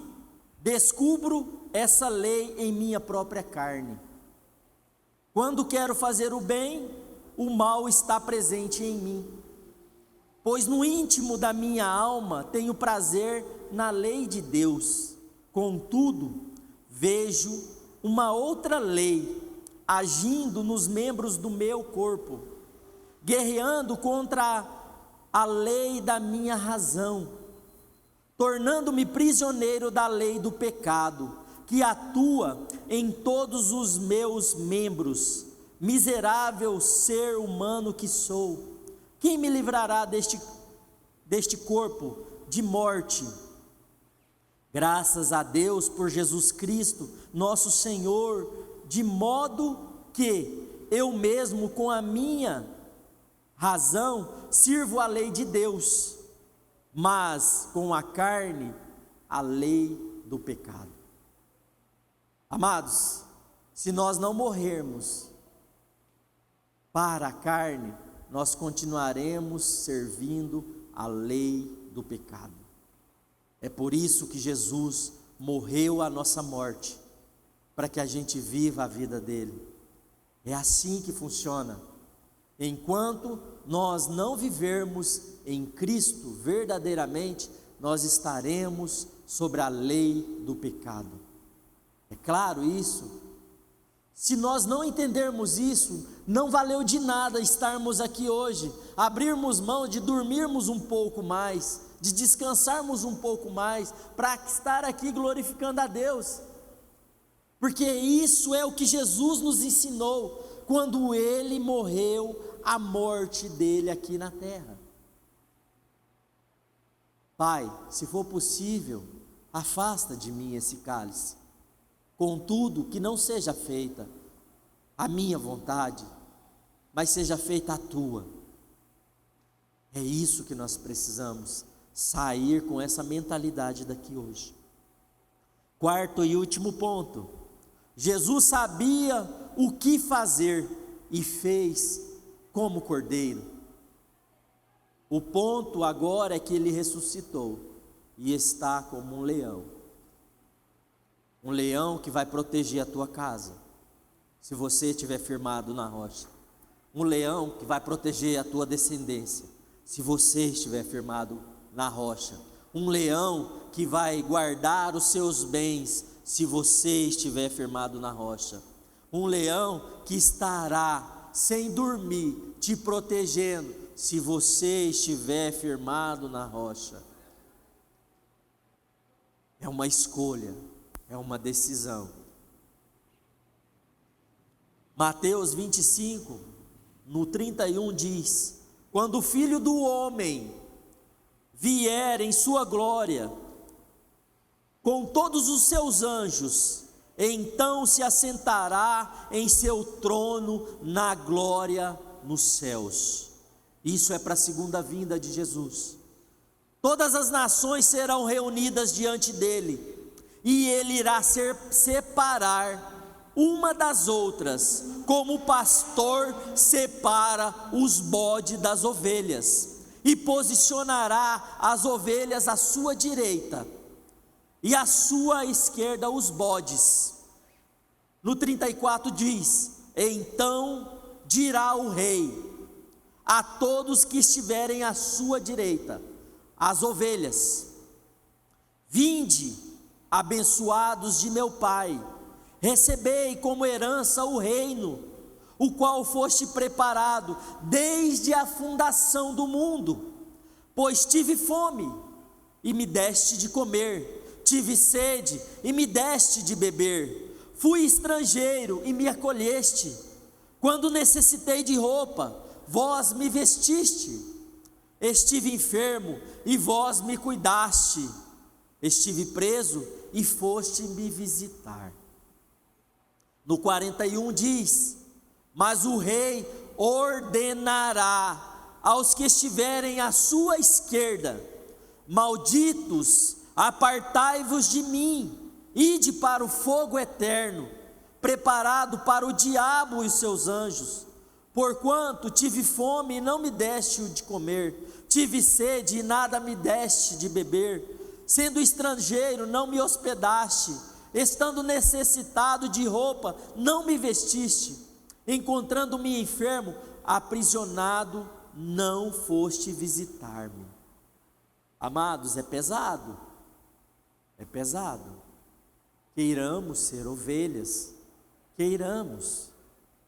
descubro essa lei em minha própria carne. Quando quero fazer o bem, o mal está presente em mim. Pois no íntimo da minha alma tenho prazer na lei de Deus. Contudo, vejo uma outra lei agindo nos membros do meu corpo, guerreando contra a lei da minha razão, tornando-me prisioneiro da lei do pecado, que atua em todos os meus membros. Miserável ser humano que sou, quem me livrará deste corpo de morte? Graças a Deus por Jesus Cristo, nosso Senhor, de modo que eu mesmo com a minha razão sirvo a lei de Deus, mas com a carne a lei do pecado. Amados, se nós não morrermos para a carne, nós continuaremos servindo a lei do pecado. É por isso que Jesus morreu a nossa morte, para que a gente viva a vida dele. É assim que funciona. Enquanto nós não vivermos em Cristo verdadeiramente, nós estaremos sobre a lei do pecado. É claro isso? Se nós não entendermos isso, não valeu de nada estarmos aqui hoje, abrirmos mão de dormirmos um pouco mais, de descansarmos um pouco mais, para estar aqui glorificando a Deus, porque isso é o que Jesus nos ensinou, quando Ele morreu, a morte dele aqui na terra. Pai, se for possível, afasta de mim esse cálice, contudo, que não seja feita a minha vontade, mas seja feita a tua. É isso que nós precisamos, sair com essa mentalidade daqui hoje. Quarto e último ponto, Jesus sabia o que fazer e fez como cordeiro. O ponto agora é que ele ressuscitou e está como um leão. Um leão que vai proteger a tua casa, se você estiver firmado na rocha. Um leão que vai proteger a tua descendência, se você estiver firmado na rocha. Um leão que vai guardar os seus bens, se você estiver firmado na rocha. Um leão que estará sem dormir, te protegendo, se você estiver firmado na rocha. É uma escolha, é uma decisão. Mateus 25, no 31 diz: quando o Filho do Homem vier em sua glória, com todos os seus anjos, então se assentará em seu trono na glória nos céus. Isso é para a segunda vinda de Jesus. Todas as nações serão reunidas diante dele, e ele irá separar uma das outras, como o pastor separa os bodes das ovelhas, e posicionará as ovelhas à sua direita, e à sua esquerda os bodes. No 34 diz: então dirá o rei a todos que estiverem à sua direita, as ovelhas: vinde, abençoados de meu Pai, recebei como herança o reino, o qual foste preparado desde a fundação do mundo. Pois tive fome, e me deste de comer, tive sede, e me deste de beber, fui estrangeiro, e me acolheste, quando necessitei de roupa, vós me vestiste, estive enfermo, e vós me cuidaste, estive preso, e foste me visitar. No 41 diz: mas o rei ordenará aos que estiverem à sua esquerda: malditos, apartai-vos de mim, ide para o fogo eterno, preparado para o diabo e os seus anjos. Porquanto tive fome e não me deste o de comer, tive sede e nada me deste de beber, sendo estrangeiro não me hospedaste, estando necessitado de roupa não me vestiste, encontrando-me enfermo, aprisionado, não foste visitar-me. Amados, é pesado, queiramos ser ovelhas,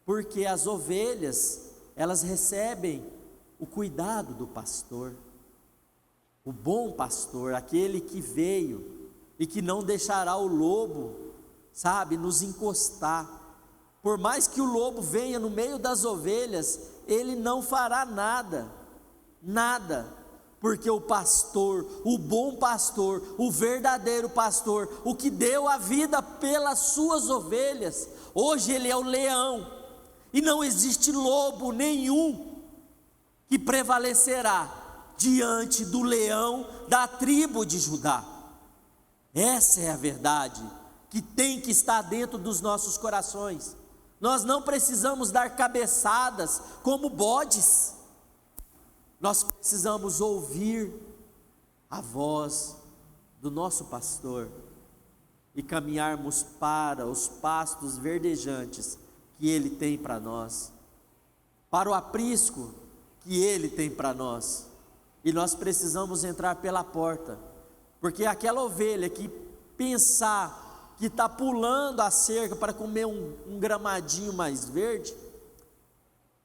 porque as ovelhas, elas recebem o cuidado do pastor, o bom pastor, aquele que veio e que não deixará o lobo, nos encostar. Por mais que o lobo venha no meio das ovelhas, ele não fará nada, porque o pastor, o bom pastor, o verdadeiro pastor, o que deu a vida pelas suas ovelhas, hoje ele é o leão, e não existe lobo nenhum que prevalecerá diante do leão da tribo de Judá. Essa é a verdade que tem que estar dentro dos nossos corações. Nós não precisamos dar cabeçadas como bodes, nós precisamos ouvir a voz do nosso pastor e caminharmos para os pastos verdejantes que Ele tem para nós, para o aprisco que Ele tem para nós. E nós precisamos entrar pela porta, porque aquela ovelha que pensar que está pulando a cerca para comer um gramadinho mais verde,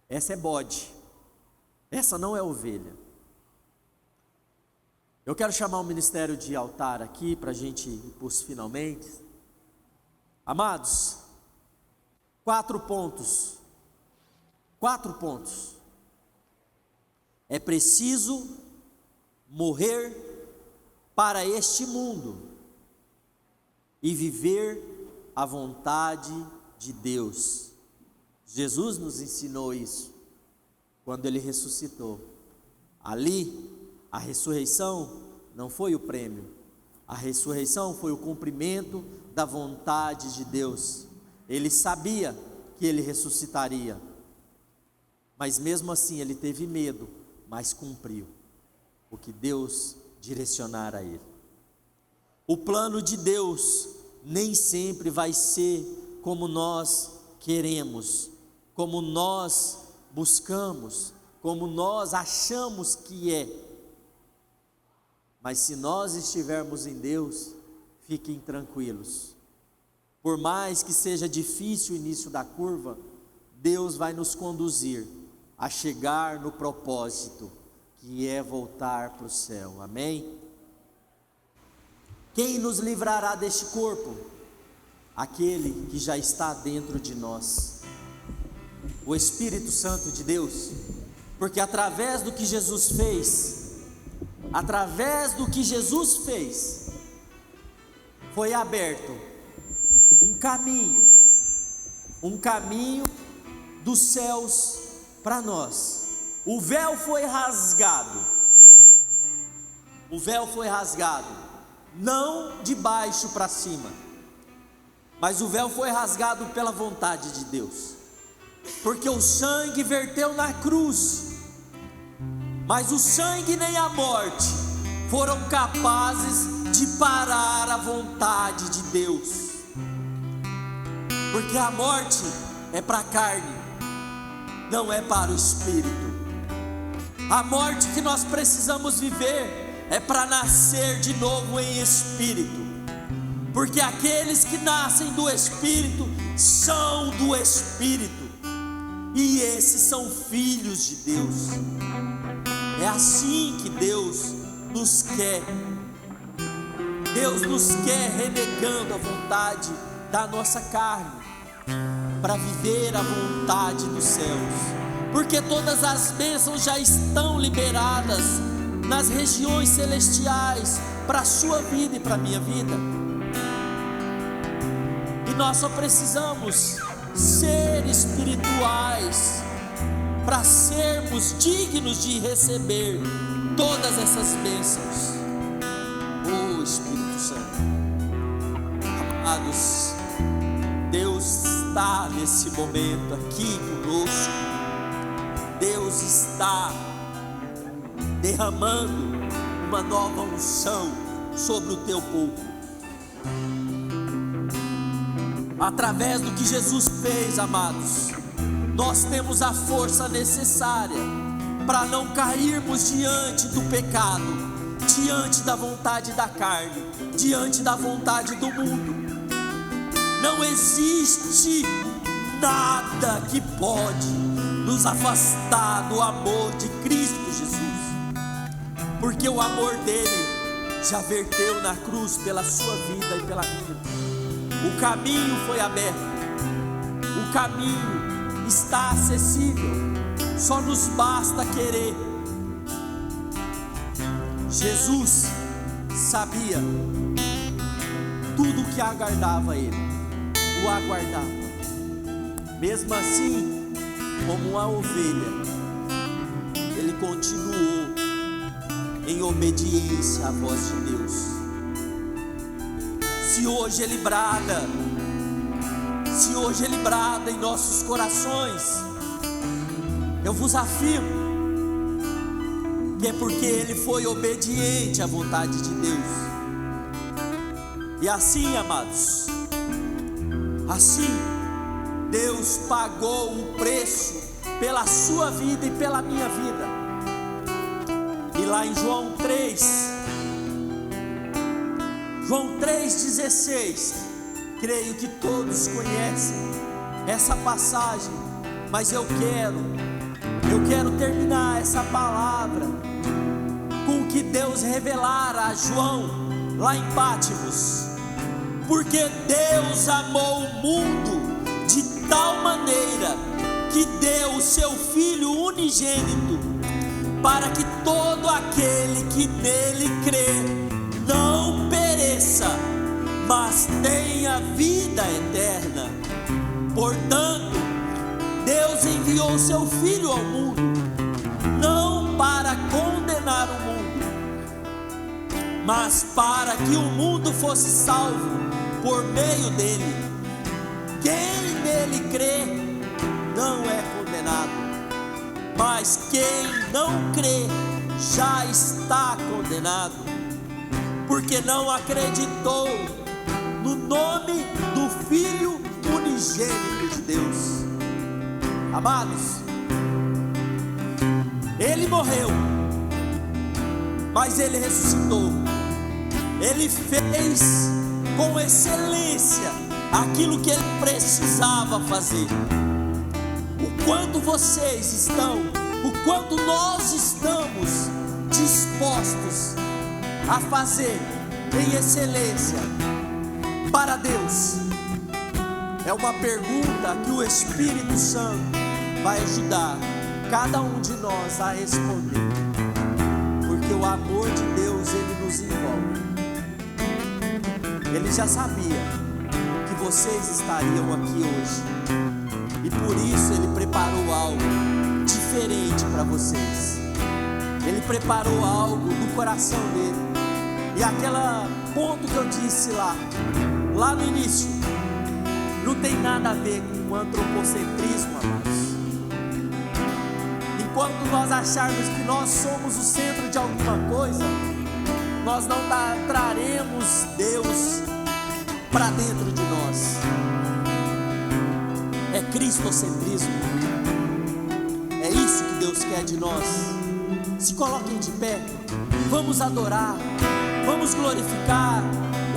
essa é bode, essa não é ovelha. Eu quero chamar o ministério de altar aqui para a gente ir para os finalmente. Amados, 4 pontos. É preciso morrer para este mundo e viver a vontade de Deus. Jesus nos ensinou isso quando Ele ressuscitou. Ali, a ressurreição não foi o prêmio, a ressurreição foi o cumprimento da vontade de Deus. Ele sabia que Ele ressuscitaria, mas mesmo assim Ele teve medo, mas cumpriu o que Deus direcionara a Ele. O plano de Deus nem sempre vai ser como nós queremos, como nós buscamos, como nós achamos que é. Mas se nós estivermos em Deus, fiquem tranquilos. Por mais que seja difícil o início da curva, Deus vai nos conduzir a chegar no propósito, que é voltar para o céu. Amém? Quem nos livrará deste corpo? Aquele que já está dentro de nós, o Espírito Santo de Deus. Porque através do que Jesus fez, foi aberto um caminho dos céus para nós. O véu foi rasgado, não de baixo para cima, mas o véu foi rasgado pela vontade de Deus, porque o sangue verteu na cruz, mas o sangue nem a morte foram capazes de parar a vontade de Deus, porque a morte é para a carne, não é para o espírito. A morte que nós precisamos viver é para nascer de novo em espírito, porque aqueles que nascem do espírito são do espírito, e esses são filhos de Deus. É assim que Deus nos quer. Deus nos quer renegando a vontade da nossa carne, para viver a vontade dos céus, porque todas as bênçãos já estão liberadas nas regiões celestiais, para a sua vida e para a minha vida, e nós só precisamos ser espirituais, para sermos dignos de receber todas essas bênçãos. Oh Espírito Santo, amados, Deus está nesse momento aqui conosco. Deus está derramando uma nova unção sobre o teu povo, através do que Jesus fez. Amados, nós temos a força necessária para não cairmos diante do pecado, diante da vontade da carne, diante da vontade do mundo. Não existe nada que pode nos afastar do amor de Cristo Jesus, porque o amor dele já verteu na cruz pela sua vida e pela minha. O caminho foi aberto, o caminho está acessível, só nos basta querer. Jesus sabia tudo o que aguardava ele, o aguardava. Mesmo assim, como uma ovelha, ele continuou em obediência à voz de Deus. Se hoje Ele brada em nossos corações, eu vos afirmo que é porque Ele foi obediente à vontade de Deus. E assim, amados, assim Deus pagou um preço pela sua vida e pela minha vida. E lá em João 3,16, creio que todos conhecem essa passagem, mas eu quero terminar essa palavra com o que Deus revelara a João lá em Pátimos. Porque Deus amou o mundo de tal maneira que deu o seu Filho unigênito, para que todo aquele que nele crê não pereça, mas tenha vida eterna. Portanto, Deus enviou o seu Filho ao mundo, não para condenar o mundo, mas para que o mundo fosse salvo por meio dele. Quem nele crê não é condenado, mas quem não crê já está condenado, porque não acreditou no nome do Filho unigênito de Deus. Amados, Ele morreu, mas Ele ressuscitou. Ele fez com excelência aquilo que Ele precisava fazer. O quanto vocês estão, o quanto nós estamos dispostos a fazer em excelência para Deus, é uma pergunta que o Espírito Santo vai ajudar cada um de nós a responder, porque o amor de Deus, Ele nos envolve. Ele já sabia que vocês estariam aqui hoje, e por isso Ele preparou algo diferente para vocês. Ele preparou algo do coração dele. E aquele ponto que eu disse lá no início, não tem nada a ver com antropocentrismo, amados. Enquanto nós acharmos que nós somos o centro de alguma coisa, nós não traremos Deus para dentro de nós. É cristocentrismo. É isso que Deus quer de nós. Se coloquem de pé, vamos adorar, vamos glorificar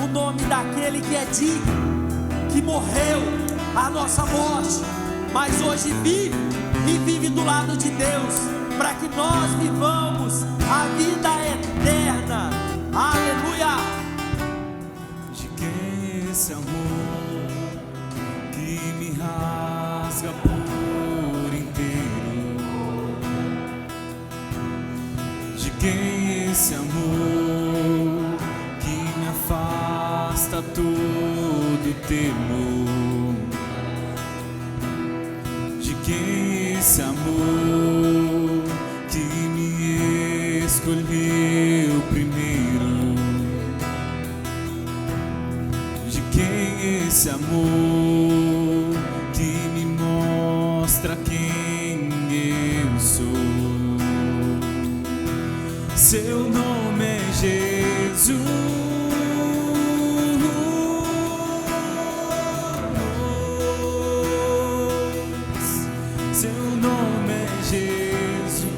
o nome daquele que é digno, que morreu a nossa morte, mas hoje vive e vive do lado de Deus, para que nós vivamos a vida eterna. Aleluia! De quem é esse amor que me rasga por inteiro? De quem é esse amor que me afasta todo temor? De quem é esse amor que me escolheu primeiro? De quem é esse amor que me mostra quem eu sou? Seu nome é Jesus. Seu nome é Jesus.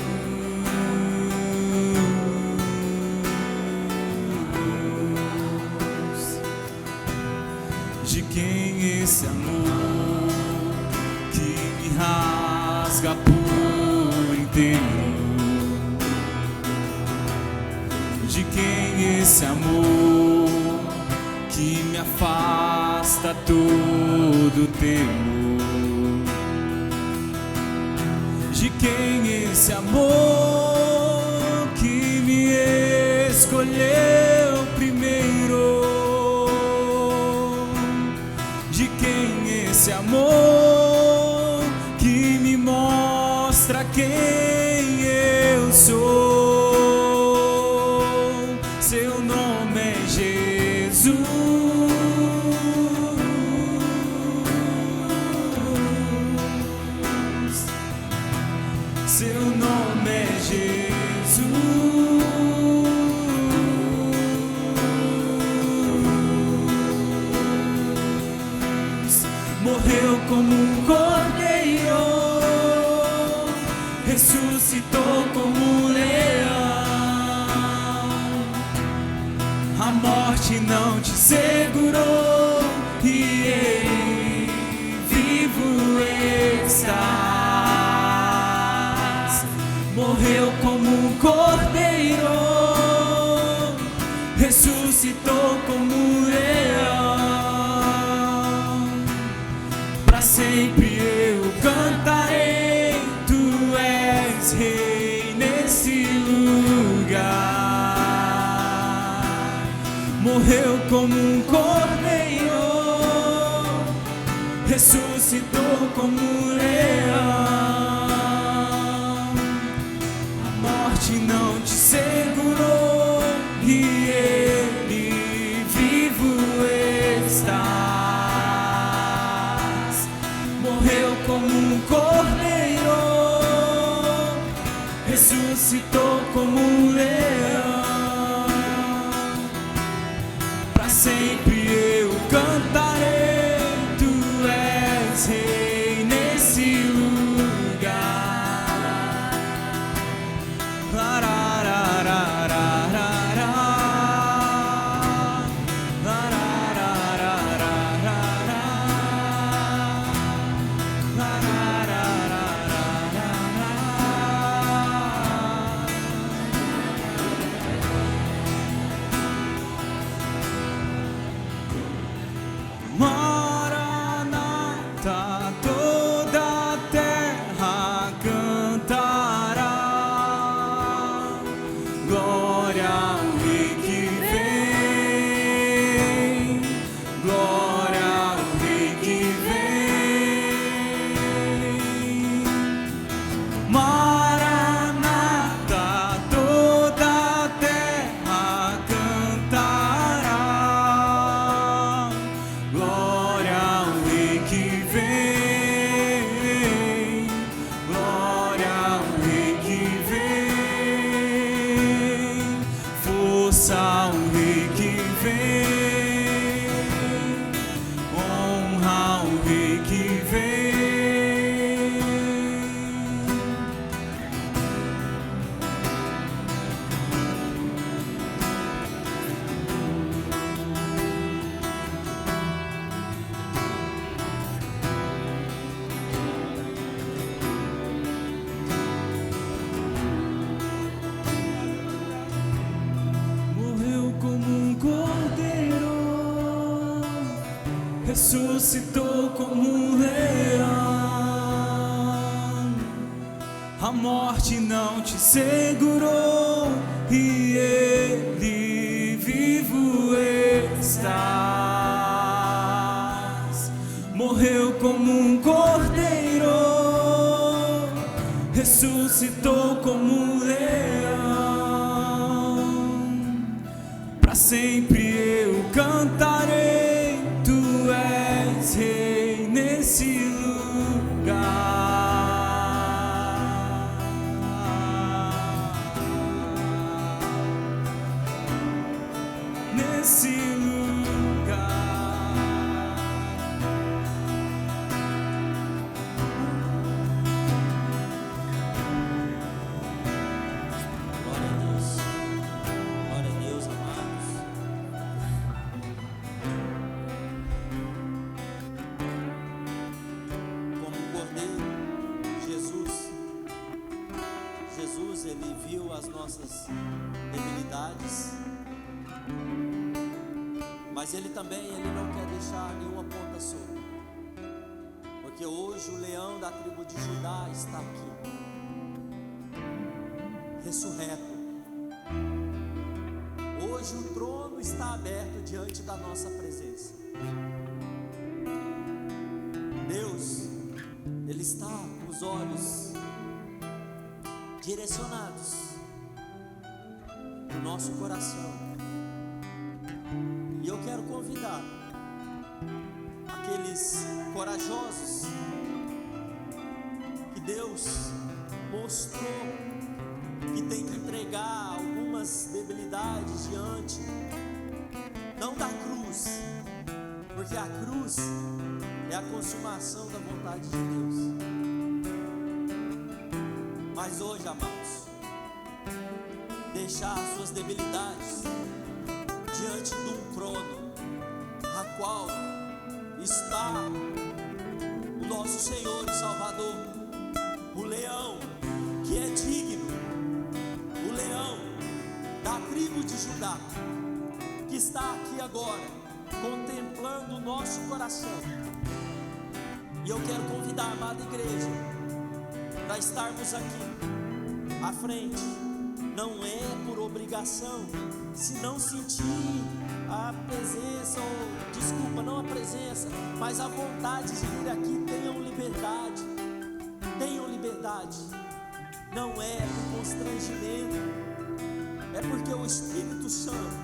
De quem é esse amor que me rasga por inteiro? De quem é esse amor que me afasta todo temor? De quem é esse amor que me escolheu primeiro? De quem é esse amor que me mostra quem eu sou? seu nome é Jesus. Morreu como um cordeiro, ressuscitou como um leão. A morte não te segurou e ele vivo estás. Morreu como um cordeiro, ressuscitou como um leão. Pra sempre eu cantarei, tu és rei nesse lugar. Morreu como um cordeiro, ressuscitou como um leão. A morte não te segurou e ele vivo estás. Morreu como um cordeiro, ressuscitou como um leão. Pra sempre eu cantarei, tu és rei nesse lugar. Larararararará, larararararará, Maranata, toda a terra cantará. Glória ao Rei que vem, glória ao Rei que vem. Maranata, toda a terra cantará. Glória ao Rei que vem, glória ao Rei que vem. Força ao Rei que vem, honra ao Rei que vem. Morreu como um cordeiro, ressuscitou como um leão. A morte não te segurou e ele vivo estás. Morreu como um cordeiro, ressuscitou como um leão. Pra sempre eu cantarei, tu és rei nesse lugar. Nesse lugar. Glória a Deus. Glória a Deus, amados. Como um cordeiro, Jesus, ele viu as nossas debilidades, mas ele também, ele não quer deixar nenhuma ponta solta, porque hoje o leão da tribo de Judá está aqui, ressurreto. Hoje o trono está aberto diante da nossa presença. Deus, ele está com os olhos direcionados para o nosso coração. E eu quero convidar aqueles corajosos que Deus mostrou que tem que entregar algumas debilidades diante, não da cruz, porque a cruz é a consumação da vontade de Deus. Mas hoje, amados, deixar as suas debilidades diante de um trono, a qual está o nosso Senhor e Salvador, o leão que é digno, o leão da tribo de Judá, que está aqui agora, contemplando o nosso coração. E eu quero convidar a amada igreja para estarmos aqui à frente. Não é por obrigação, se não sentir a presença, ou desculpa, não a presença, mas a vontade de vir aqui, tenham liberdade, tenham liberdade. Não é por constrangimento, é porque o Espírito Santo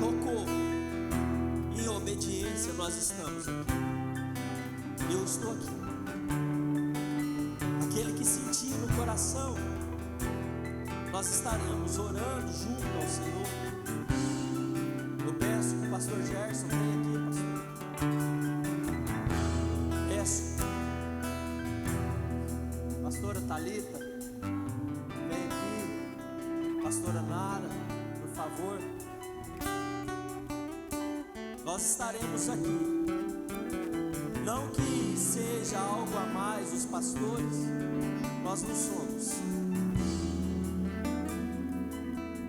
tocou, em obediência nós estamos aqui. Eu estou aqui. Aquele que sentir no coração, nós estaremos orando junto ao Senhor. Eu peço que o pastor Gerson venha aqui, pastor. Peço. Pastora Thalita, vem aqui. Pastora Nara, por favor. Nós estaremos aqui. Não que seja algo a mais os pastores, nós não somos.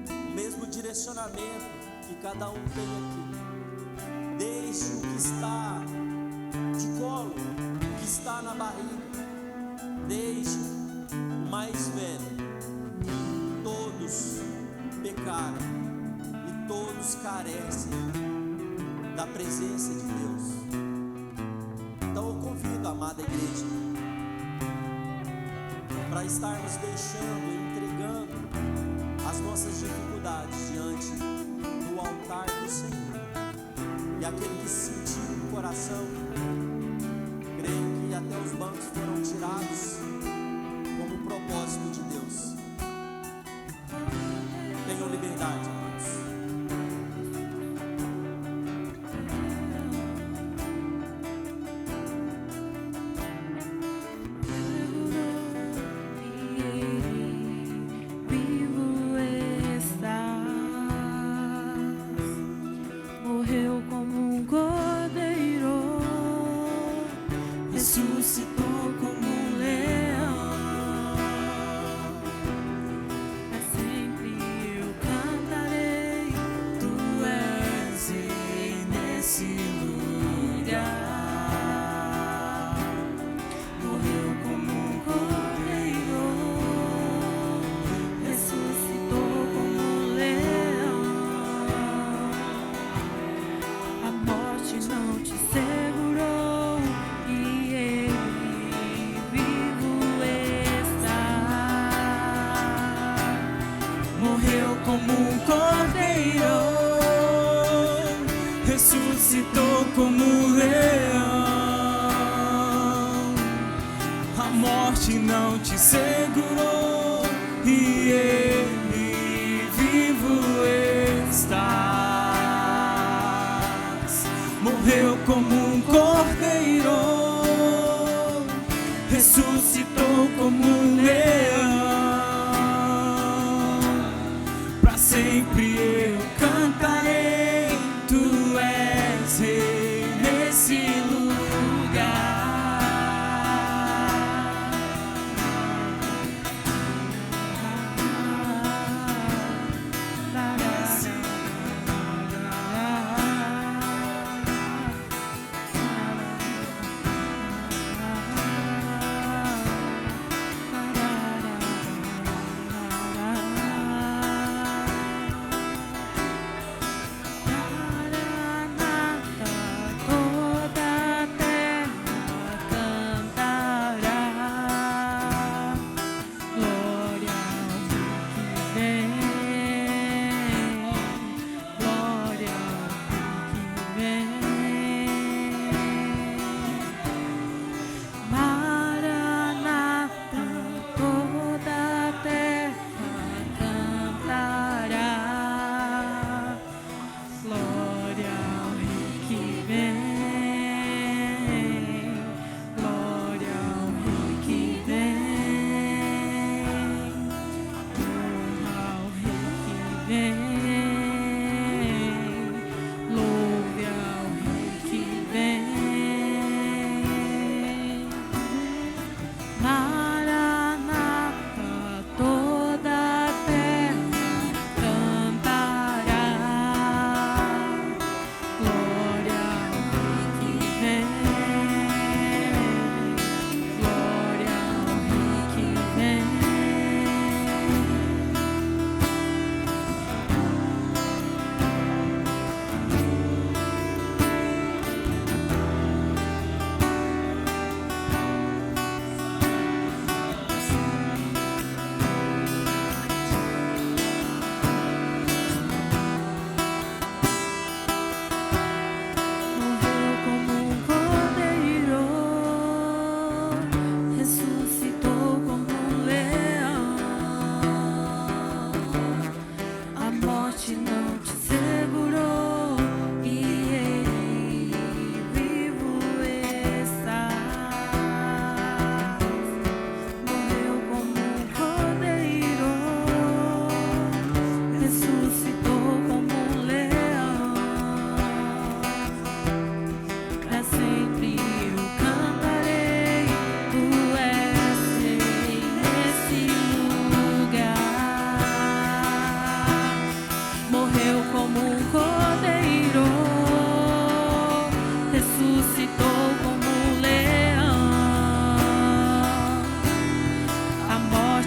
O mesmo direcionamento que cada um tem aqui. Deixe o que está de colo, o que está na barriga. Deixe o mais velho. Todos pecaram e todos carecem da presença de Deus. Então eu convido a amada igreja para estarmos deixando e entregando as nossas dificuldades diante do altar do Senhor. E aquele que se sentiu no coração, creio que até os bancos foram tirados como propósito de Deus. Tenham liberdade, amados. Ressuscitou como um leão. A morte não te segurou e ele vivo estás. Morreu como um cordeiro, ressuscitou como um leão. Pra sempre eu cantarei, tu és rei nesse lugar.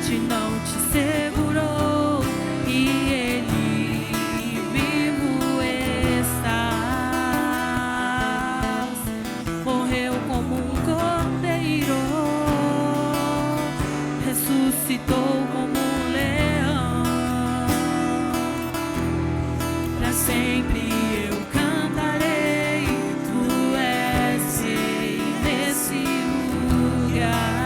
morte não te segurou, e Ele vivo estás. Morreu como um cordeiro, ressuscitou como um leão. Pra sempre eu cantarei, tu és rei nesse lugar.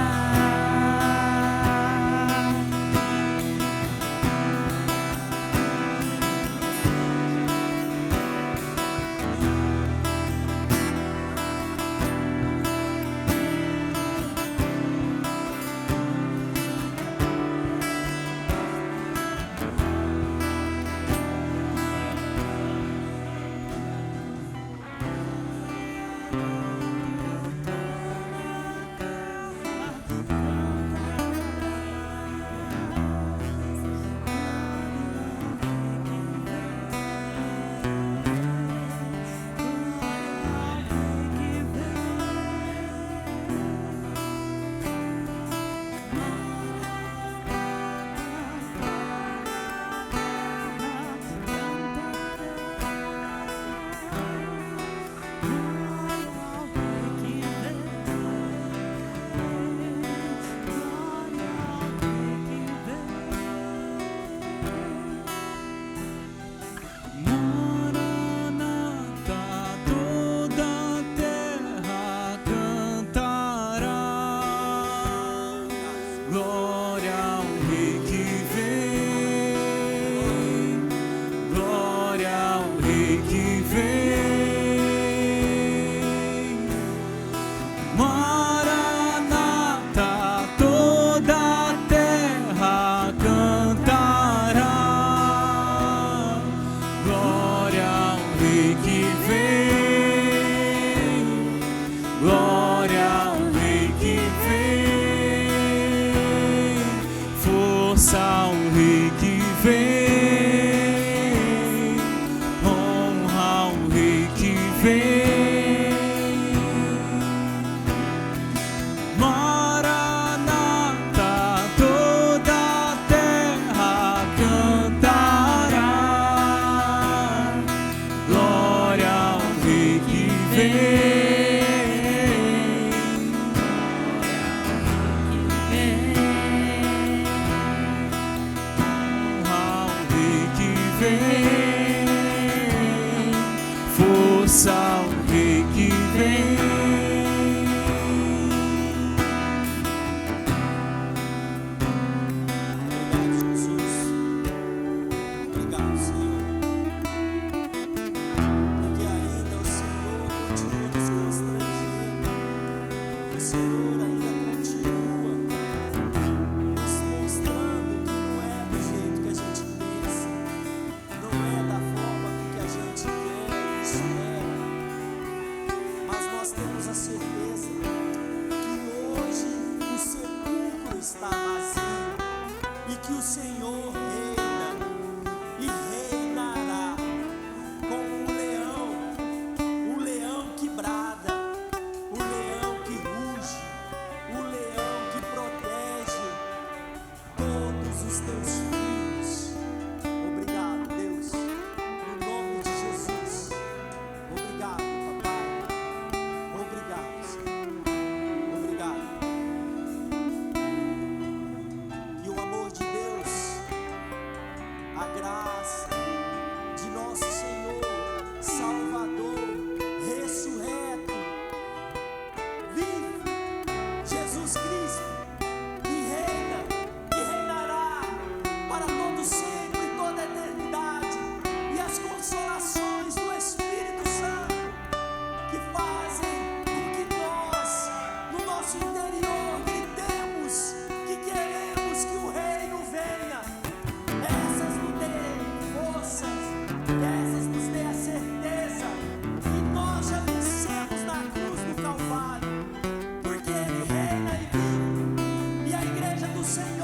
Senhor.